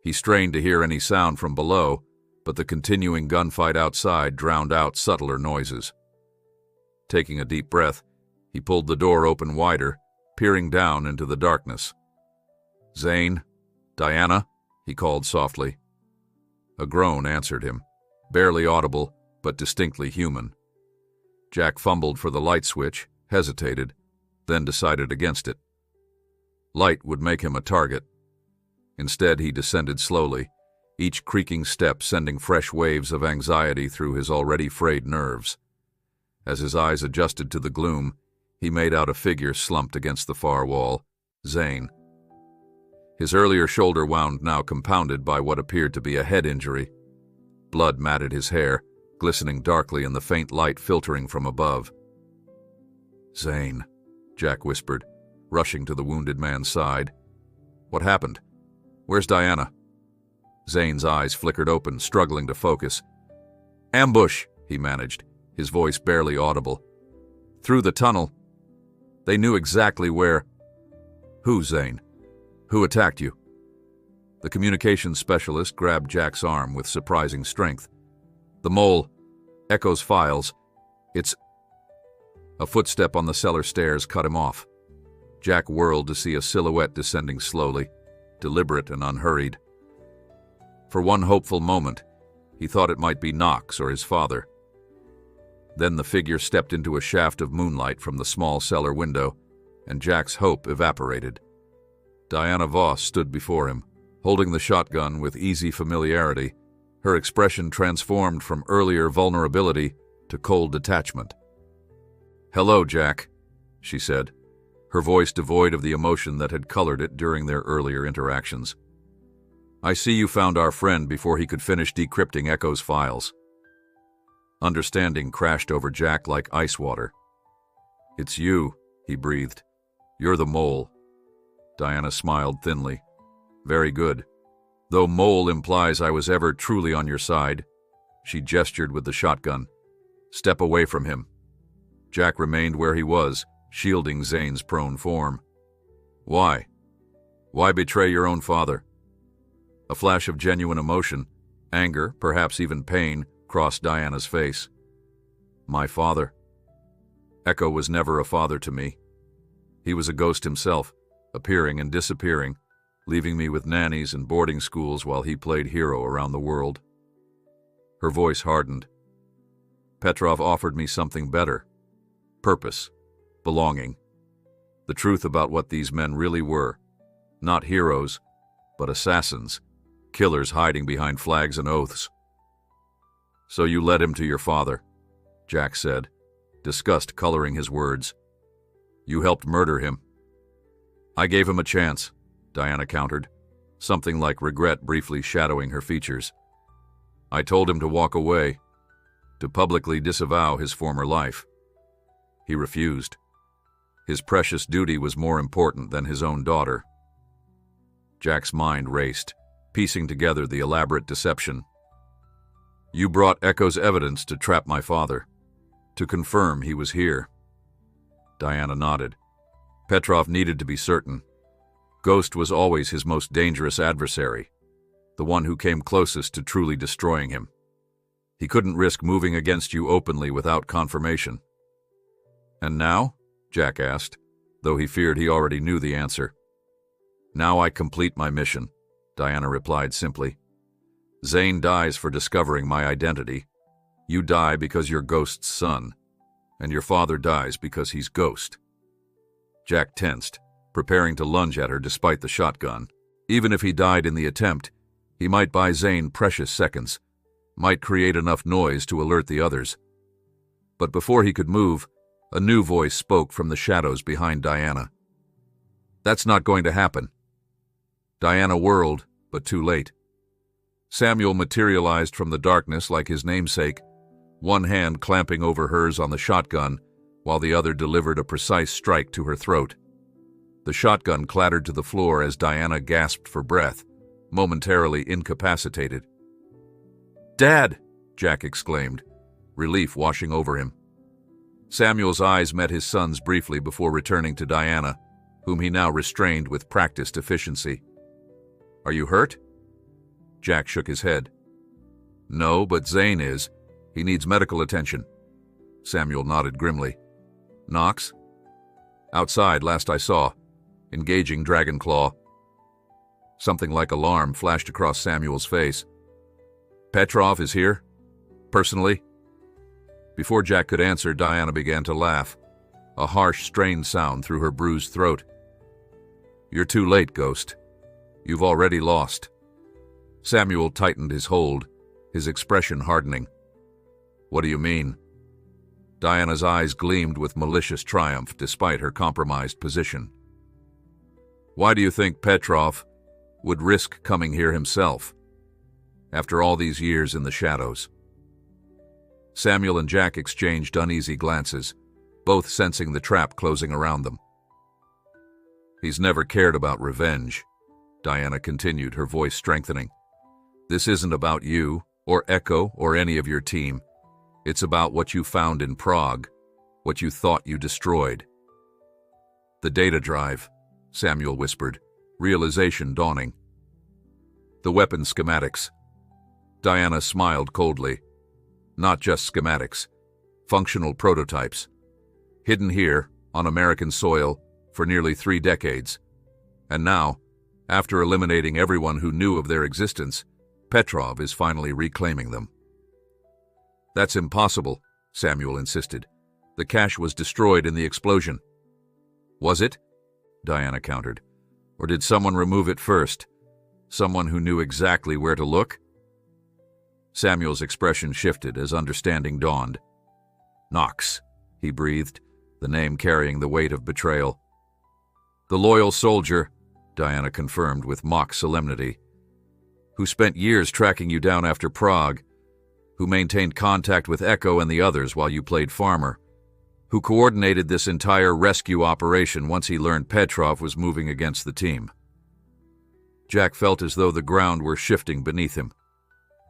A: He strained to hear any sound from below, but the continuing gunfight outside drowned out subtler noises. Taking a deep breath, he pulled the door open wider, peering down into the darkness. "Zane? Diana?" he called softly. A groan answered him, barely audible, but distinctly human. Jack fumbled for the light switch, hesitated, then decided against it. Light would make him a target. Instead, he descended slowly, each creaking step sending fresh waves of anxiety through his already frayed nerves. As his eyes adjusted to the gloom, he made out a figure slumped against the far wall, Zane. His earlier shoulder wound now compounded by what appeared to be a head injury. Blood matted his hair, glistening darkly in the faint light filtering from above. "Zane," Jack whispered, rushing to the wounded man's side. "What happened? Where's Diana?" Zane's eyes flickered open, struggling to focus. "Ambush," he managed, his voice barely audible. "Through the tunnel. They knew exactly where." "Who, Zane? Who attacked you?" The communications specialist grabbed Jack's arm with surprising strength. "The mole. Echo's files. It's—" A footstep on the cellar stairs cut him off. Jack whirled to see a silhouette descending slowly, deliberate and unhurried. For one hopeful moment, he thought it might be Knox or his father. Then the figure stepped into a shaft of moonlight from the small cellar window, and Jack's hope evaporated. Diana Voss stood before him, holding the shotgun with easy familiarity, her expression transformed from earlier vulnerability to cold detachment. "Hello, Jack," she said, her voice devoid of the emotion that had colored it during their earlier interactions. "I see you found our friend before he could finish decrypting Echo's files." Understanding crashed over Jack like ice water. "It's you," he breathed. "You're the mole." Diana smiled thinly. "Very good. Though mole implies I was ever truly on your side." She gestured with the shotgun. "Step away from him." Jack remained where he was, shielding Zane's prone form. "Why? Why betray your own father?" A flash of genuine emotion, anger, perhaps even pain, crossed Diana's face. "My father. Echo was never a father to me. He was a ghost himself, appearing and disappearing, leaving me with nannies and boarding schools while he played hero around the world." Her voice hardened. "Petrov offered me something better. Purpose. Belonging. The truth about what these men really were. Not heroes, but assassins. Killers hiding behind flags and oaths." "So you led him to your father," Jack said, disgust coloring his words. "You helped murder him." "I gave him a chance," Diana countered, something like regret briefly shadowing her features. "I told him to walk away, to publicly disavow his former life. He refused. His precious duty was more important than his own daughter." Jack's mind raced, piecing together the elaborate deception. "You brought Echo's evidence to trap my father, to confirm he was here." Diana nodded. Petrov needed to be certain. Ghost was always his most dangerous adversary, the one who came closest to truly destroying him. He couldn't risk moving against you openly without confirmation. And now? Jack asked, though he feared he already knew the answer. Now I complete my mission, Diana replied simply. Zane dies for discovering my identity. You die because you're Ghost's son, and your father dies because he's Ghost. Jack tensed, preparing to lunge at her despite the shotgun. Even if he died in the attempt, he might buy Zane precious seconds, might create enough noise to alert the others. But before he could move, a new voice spoke from the shadows behind Diana. That's not going to happen. Diana whirled, but too late. Samuel materialized from the darkness like his namesake, one hand clamping over hers on the shotgun, while the other delivered a precise strike to her throat. The shotgun clattered to the floor as Diana gasped for breath, momentarily incapacitated. "Dad!" Jack exclaimed, relief washing over him. Samuel's eyes met his son's briefly before returning to Diana, whom he now restrained with practiced efficiency. "Are you hurt?" Jack shook his head. "No, but Zane is. He needs medical attention." Samuel nodded grimly. "Knox?" "Outside, last I saw. Engaging Dragonclaw." Something like alarm flashed across Samuel's face. "Petrov is here? Personally?" Before Jack could answer, Diana began to laugh, a harsh, strained sound through her bruised throat. "You're too late, Ghost. You've already lost." Samuel tightened his hold, his expression hardening. "What do you mean?" Diana's eyes gleamed with malicious triumph despite her compromised position. "Why do you think Petrov would risk coming here himself, after all these years in the shadows?" Samuel and Jack exchanged uneasy glances, both sensing the trap closing around them. "He's never cared about revenge," Diana continued, her voice strengthening. "This isn't about you, or Echo, or any of your team. It's about what you found in Prague, what you thought you destroyed." "The data drive," Samuel whispered, realization dawning. "The weapon schematics." Diana smiled coldly. "Not just schematics. Functional prototypes. Hidden here, on American soil, for nearly 3 decades. And now, after eliminating everyone who knew of their existence, Petrov is finally reclaiming them." "That's impossible," Samuel insisted. "The cache was destroyed in the explosion." "Was it?" Diana countered. "Or did someone remove it first? Someone who knew exactly where to look?" Samuel's expression shifted as understanding dawned. "Knox," he breathed, the name carrying the weight of betrayal. "The loyal soldier," Diana confirmed with mock solemnity, "who spent years tracking you down after Prague, who maintained contact with Echo and the others while you played farmer, who coordinated this entire rescue operation once he learned Petrov was moving against the team." Jack felt as though the ground were shifting beneath him.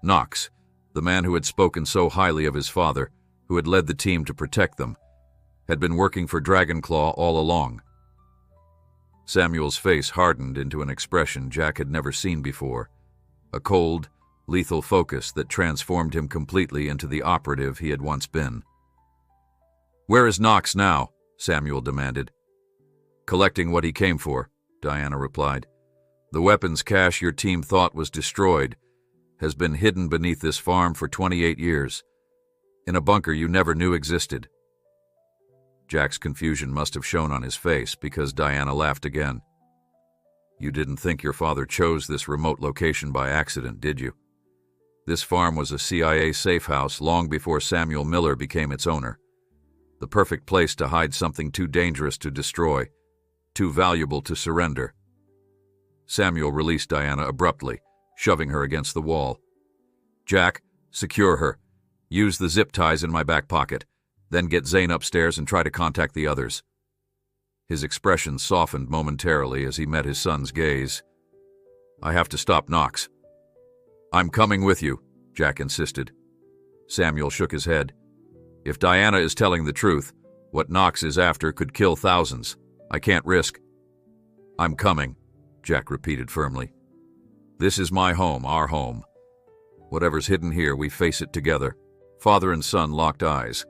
A: Knox, the man who had spoken so highly of his father, who had led the team to protect them, had been working for Dragonclaw all along. Samuel's face hardened into an expression Jack had never seen before, a cold, lethal focus that transformed him completely into the operative he had once been. "Where is Knox now?" Samuel demanded. "Collecting what he came for," Diana replied. "The weapons cache your team thought was destroyed has been hidden beneath this farm for 28 years, in a bunker you never knew existed." Jack's confusion must have shown on his face because Diana laughed again. "You didn't think your father chose this remote location by accident, did you? This farm was a CIA safe house long before Samuel Miller became its owner. The perfect place to hide something too dangerous to destroy, too valuable to surrender." Samuel released Diana abruptly, shoving her against the wall. "Jack, secure her. Use the zip ties in my back pocket. Then get Zane upstairs and try to contact the others." His expression softened momentarily as he met his son's gaze. "I have to stop Knox." "I'm coming with you," Jack insisted. Samuel shook his head. "If Diana is telling the truth, What Knox is after could kill thousands. I can't risk. I'm coming, Jack repeated firmly. This is my home, our home. Whatever's hidden here, we face it together. Father and son locked eyes,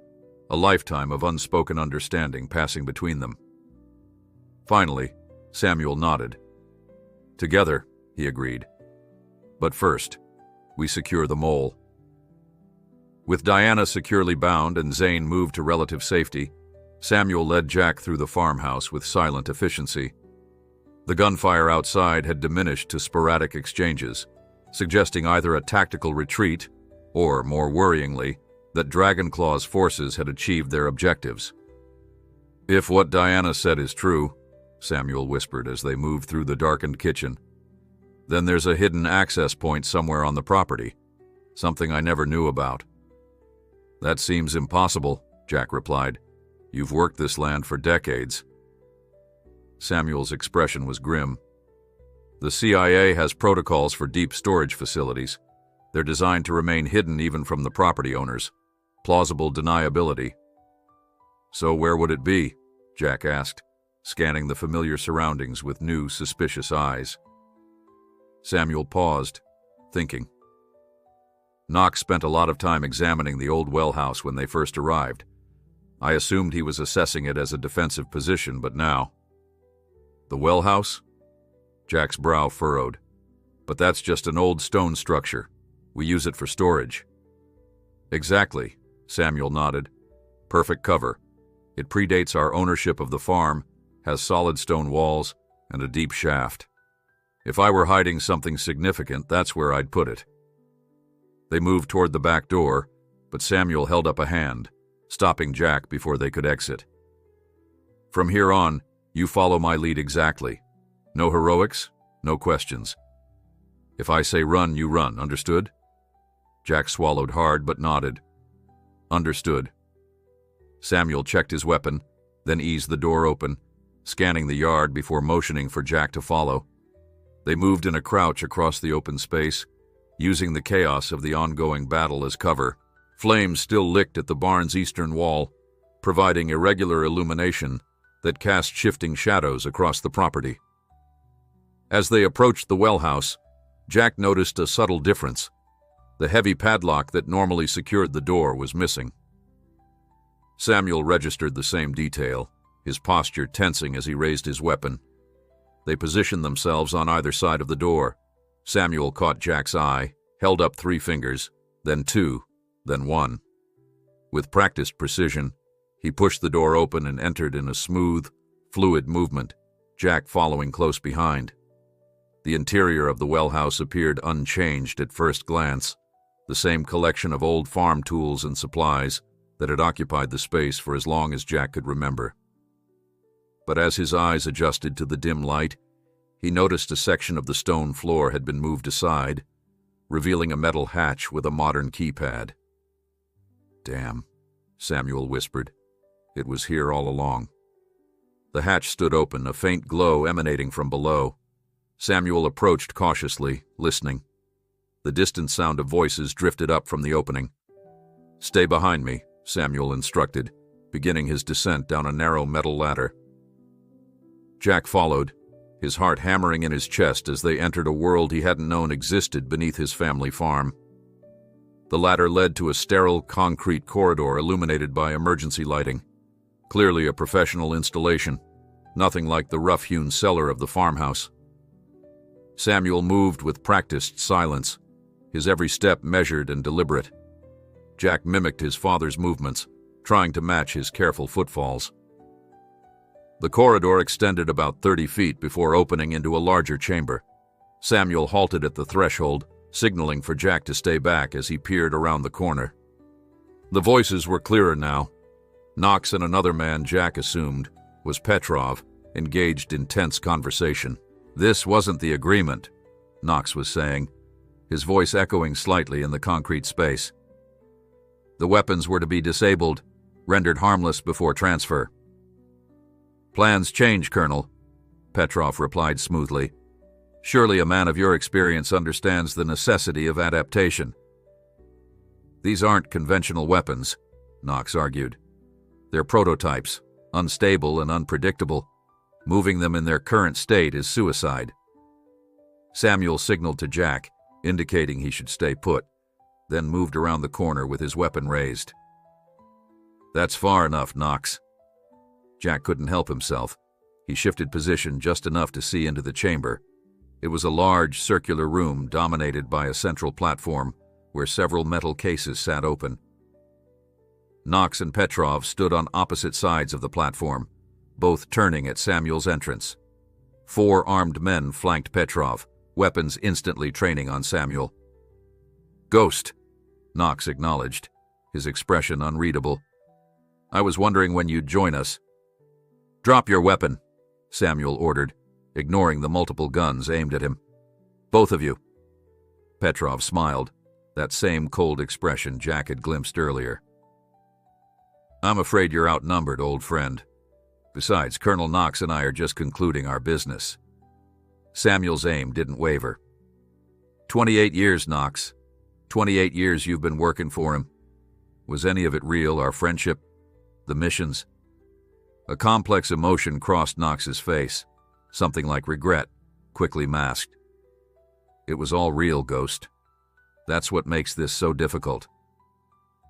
A: a lifetime of unspoken understanding passing between them. Finally, Samuel nodded. Together, he agreed. But first, we secure the mole. With Diana securely bound and Zane moved to relative safety, Samuel led Jack through the farmhouse with silent efficiency. The gunfire outside had diminished to sporadic exchanges, suggesting either a tactical retreat or, more worryingly, that Dragonclaw's forces had achieved their objectives. If what Diana said is true, Samuel whispered as they moved through the darkened kitchen, then there's a hidden access point somewhere on the property, something I never knew about. That seems impossible, Jack replied. You've worked this land for decades. Samuel's expression was grim. The CIA has protocols for deep storage facilities. They're designed to remain hidden even from the property owners. Plausible deniability. So where would it be? Jack asked, scanning the familiar surroundings with new, suspicious eyes. Samuel paused, thinking. Knox spent a lot of time examining the old well house when they first arrived. I assumed he was assessing it as a defensive position, but now... The well house? Jack's brow furrowed. But that's just an old stone structure. We use it for storage. Exactly, Samuel nodded. Perfect cover. It predates our ownership of the farm, has solid stone walls, and a deep shaft. If I were hiding something significant, that's where I'd put it. They moved toward the back door, but Samuel held up a hand, stopping Jack before they could exit. From here on, you follow my lead exactly. No heroics, no questions. If I say run, you run, understood? Jack swallowed hard but nodded. Understood. Samuel checked his weapon, then eased the door open, scanning the yard before motioning for Jack to follow. They moved in a crouch across the open space, using the chaos of the ongoing battle as cover. Flames still licked at the barn's eastern wall, providing irregular illumination that cast shifting shadows across the property. As they approached the well house, Jack noticed a subtle difference. The heavy padlock that normally secured the door was missing. Samuel registered the same detail, his posture tensing as he raised his weapon. They positioned themselves on either side of the door. Samuel caught Jack's eye, held up 3 fingers, then 2, then 1. With practiced precision, he pushed the door open and entered in a smooth, fluid movement, Jack following close behind. The interior of the well house appeared unchanged at first glance, the same collection of old farm tools and supplies that had occupied the space for as long as Jack could remember. But as his eyes adjusted to the dim light, he noticed a section of the stone floor had been moved aside, revealing a metal hatch with a modern keypad. Damn, Samuel whispered. It was here all along. The hatch stood open, a faint glow emanating from below. Samuel approached cautiously, listening. The distant sound of voices drifted up from the opening. Stay behind me, Samuel instructed, beginning his descent down a narrow metal ladder. Jack followed, his heart hammering in his chest as they entered a world he hadn't known existed beneath his family farm. The ladder led to a sterile concrete corridor illuminated by emergency lighting. Clearly a professional installation, nothing like the rough-hewn cellar of the farmhouse. Samuel moved with practiced silence, his every step measured and deliberate. Jack mimicked his father's movements, trying to match his careful footfalls. The corridor extended about 30 feet before opening into a larger chamber. Samuel halted at the threshold, signaling for Jack to stay back as he peered around the corner. The voices were clearer now. Knox and another man Jack assumed was Petrov, engaged in tense conversation. This wasn't the agreement, Knox was saying, his voice echoing slightly in the concrete space. The weapons were to be disabled, rendered harmless before transfer. Plans change, Colonel, Petrov replied smoothly. Surely a man of your experience understands the necessity of adaptation. These aren't conventional weapons, Knox argued. They're prototypes, unstable and unpredictable. Moving them in their current state is suicide. Samuel signaled to Jack, indicating he should stay put, then moved around the corner with his weapon raised. "That's far enough, Knox." Jack couldn't help himself. He shifted position just enough to see into the chamber. It was a large, circular room dominated by a central platform where several metal cases sat open. Knox and Petrov stood on opposite sides of the platform, both turning at Samuel's entrance. 4 armed men flanked Petrov, weapons instantly training on Samuel. "Ghost," Knox acknowledged, his expression unreadable. "I was wondering when you'd join us." "Drop your weapon," Samuel ordered, ignoring the multiple guns aimed at him. "Both of you." Petrov smiled, that same cold expression Jack had glimpsed earlier. "I'm afraid you're outnumbered, old friend. Besides, Colonel Knox and I are just concluding our business." Samuel's aim didn't waver. 28 years, Knox. 28 years you've been working for him. Was any of it real, our friendship? The missions?" A complex emotion crossed Knox's face, something like regret, quickly masked. "It was all real, Ghost. That's what makes this so difficult."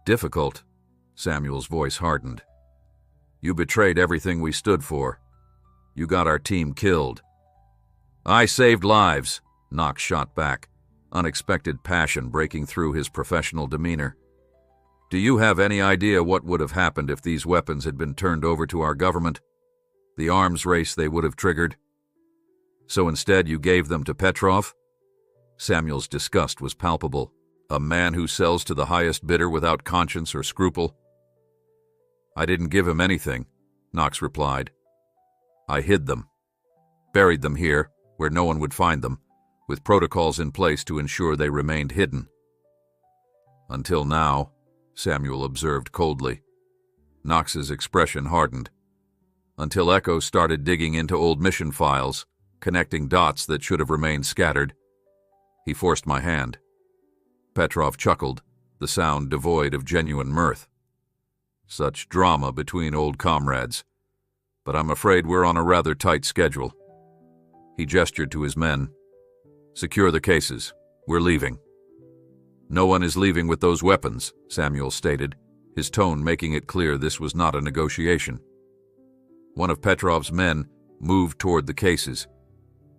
A: "Difficult?" Samuel's voice hardened. "You betrayed everything we stood for. You got our team killed." "I saved lives," Knox shot back, unexpected passion breaking through his professional demeanor. "Do you have any idea what would have happened if these weapons had been turned over to our government? The arms race they would have triggered? So instead you gave them to Petrov?" Samuel's disgust was palpable. "A man who sells to the highest bidder without conscience or scruple?" "I didn't give him anything," Knox replied. "I hid them. Buried them here, where no one would find them, with protocols in place to ensure they remained hidden." "Until now," Samuel observed coldly. Knox's expression hardened. "Until Echo started digging into old mission files, connecting dots that should have remained scattered." He forced my hand. Petrov chuckled, the sound devoid of genuine mirth. "Such drama between old comrades. But I'm afraid we're on a rather tight schedule." He gestured to his men. "Secure the cases. We're leaving." "No one is leaving with those weapons," Samuel stated, his tone making it clear this was not a negotiation. One of Petrov's men moved toward the cases.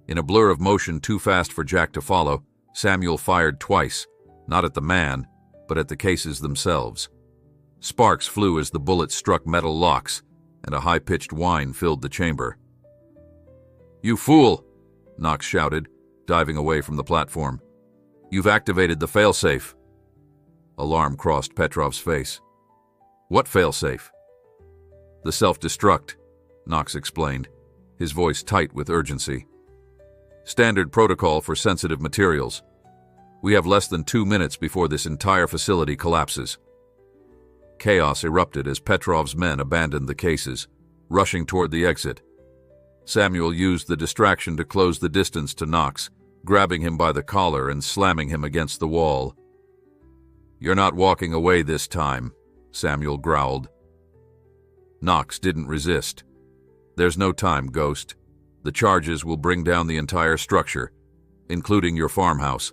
A: In a blur of motion too fast for Jack to follow, Samuel fired twice, not at the man, but at the cases themselves. Sparks flew as the bullet struck metal locks, and a high-pitched whine filled the chamber. "You fool!" Knox shouted, diving away from the platform. "You've activated the failsafe." Alarm crossed Petrov's face. "What failsafe?" "The self-destruct," Knox explained, his voice tight with urgency. "Standard protocol for sensitive materials. We have less than 2 minutes before this entire facility collapses." Chaos erupted as Petrov's men abandoned the cases, rushing toward the exit. Samuel used the distraction to close the distance to Knox, grabbing him by the collar and slamming him against the wall. "You're not walking away this time," Samuel growled. Knox didn't resist. "There's no time, Ghost. The charges will bring down the entire structure, including your farmhouse.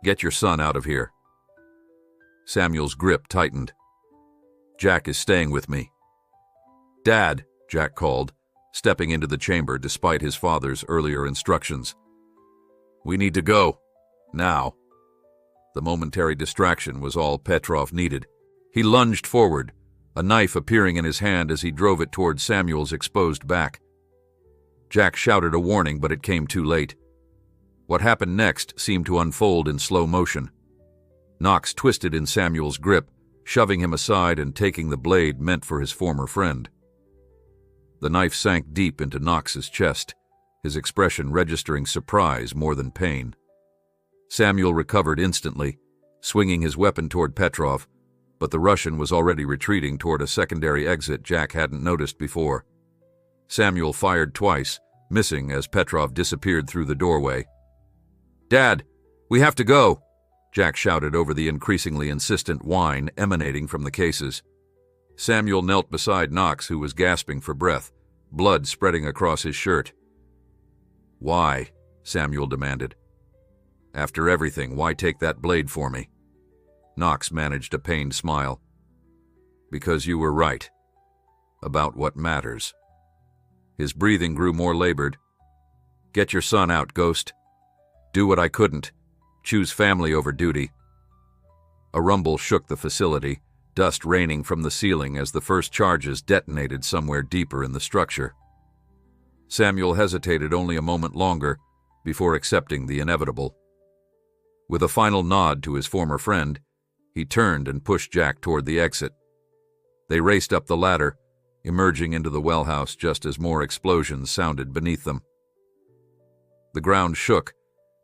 A: Get your son out of here." Samuel's grip tightened. "Jack is staying with me." "Dad," Jack called, stepping into the chamber despite his father's earlier instructions. "We need to go. Now." The momentary distraction was all Petrov needed. He lunged forward, a knife appearing in his hand as he drove it toward Samuel's exposed back. Jack shouted a warning, but it came too late. What happened next seemed to unfold in slow motion. Knox twisted in Samuel's grip, shoving him aside and taking the blade meant for his former friend. The knife sank deep into Knox's chest, his expression registering surprise more than pain. Samuel recovered instantly, swinging his weapon toward Petrov, but the Russian was already retreating toward a secondary exit Jack hadn't noticed before. Samuel fired twice, missing as Petrov disappeared through the doorway. "Dad, we have to go!" Jack shouted over the increasingly insistent whine emanating from the cases. Samuel knelt beside Knox, who was gasping for breath, blood spreading across his shirt. "Why?" Samuel demanded. "After everything, why take that blade for me?" Knox managed a pained smile. "Because you were right. About what matters." His breathing grew more labored. "Get your son out, Ghost. Do what I couldn't. Choose family over duty." A rumble shook the facility, dust raining from the ceiling as the first charges detonated somewhere deeper in the structure. Samuel hesitated only a moment longer before accepting the inevitable. With a final nod to his former friend, he turned and pushed Jack toward the exit. They raced up the ladder, emerging into the well house just as more explosions sounded beneath them. The ground shook,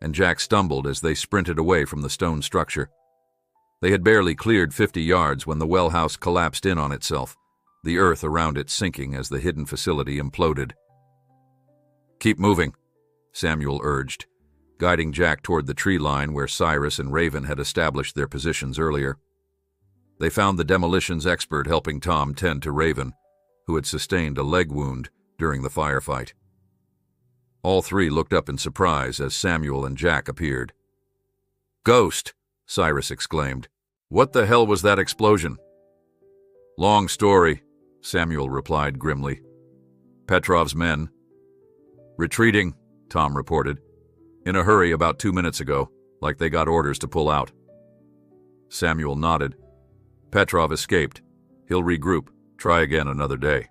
A: and Jack stumbled as they sprinted away from the stone structure. They had barely cleared 50 yards when the well house collapsed in on itself, the earth around it sinking as the hidden facility imploded. "Keep moving," Samuel urged, guiding Jack toward the tree line where Cyrus and Raven had established their positions earlier. They found the demolitions expert helping Tom tend to Raven, who had sustained a leg wound during the firefight. All three looked up in surprise as Samuel and Jack appeared. "Ghost!" Cyrus exclaimed. "What the hell was that explosion?" "Long story," Samuel replied grimly. "Petrov's men." "Retreating," Tom reported. "In a hurry about 2 minutes ago, like they got orders to pull out." Samuel nodded. "Petrov escaped. He'll regroup. Try again another day."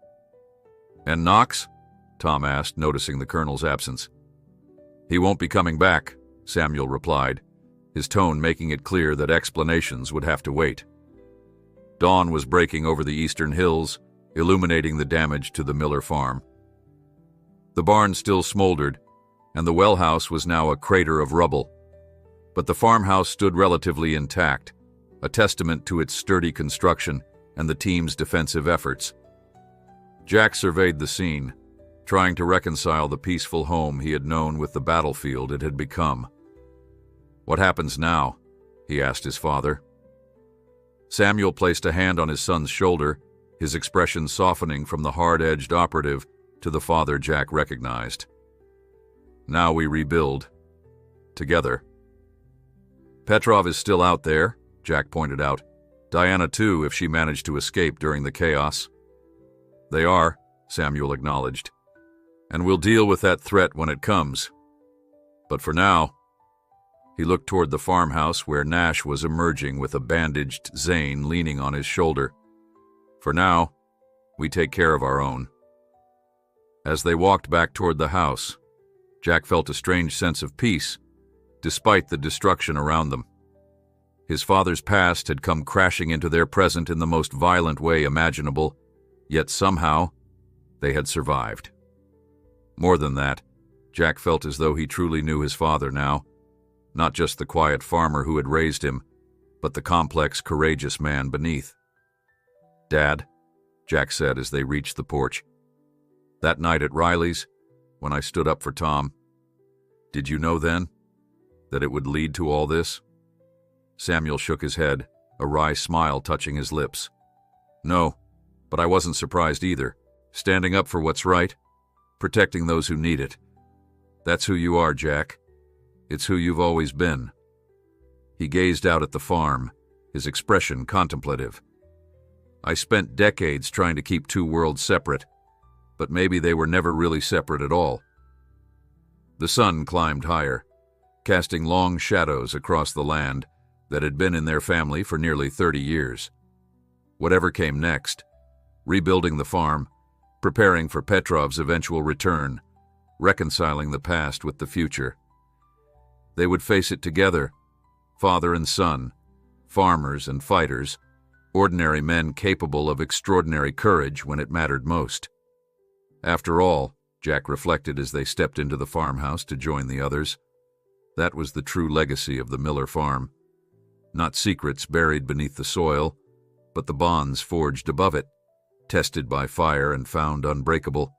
A: "And Knox?" Tom asked, noticing the colonel's absence. "He won't be coming back," Samuel replied, his tone making it clear that explanations would have to wait. Dawn was breaking over the eastern hills, illuminating the damage to the Miller farm. The barn still smoldered, and the well house was now a crater of rubble. But the farmhouse stood relatively intact, a testament to its sturdy construction and the team's defensive efforts. Jack surveyed the scene, trying to reconcile the peaceful home he had known with the battlefield it had become. "What happens now?" he asked his father. Samuel placed a hand on his son's shoulder, his expression softening from the hard-edged operative to the father Jack recognized. "Now we rebuild. Together." "Petrov is still out there," Jack pointed out. "Diana too, if she managed to escape during the chaos." "They are," Samuel acknowledged. "And we'll deal with that threat when it comes. But for now..." He looked toward the farmhouse where Nash was emerging with a bandaged Zane leaning on his shoulder. "For now, we take care of our own." As they walked back toward the house, Jack felt a strange sense of peace, despite the destruction around them. His father's past had come crashing into their present in the most violent way imaginable, yet somehow they had survived. More than that, Jack felt as though he truly knew his father now, not just the quiet farmer who had raised him, but the complex, courageous man beneath. "Dad," Jack said as they reached the porch, "that night at Riley's, when I stood up for Tom, did you know then that it would lead to all this?" Samuel shook his head, a wry smile touching his lips. "No, but I wasn't surprised either. Standing up for what's right, protecting those who need it. That's who you are, Jack. It's who you've always been." He gazed out at the farm, his expression contemplative. "I spent decades trying to keep two worlds separate, but maybe they were never really separate at all." The sun climbed higher, casting long shadows across the land that had been in their family for nearly 30 years. Whatever came next, rebuilding the farm, preparing for Petrov's eventual return, reconciling the past with the future. They would face it together, father and son, farmers and fighters, ordinary men capable of extraordinary courage when it mattered most. After all, Jack reflected as they stepped into the farmhouse to join the others, that was the true legacy of the Miller farm. Not secrets buried beneath the soil, but the bonds forged above it, tested by fire and found unbreakable.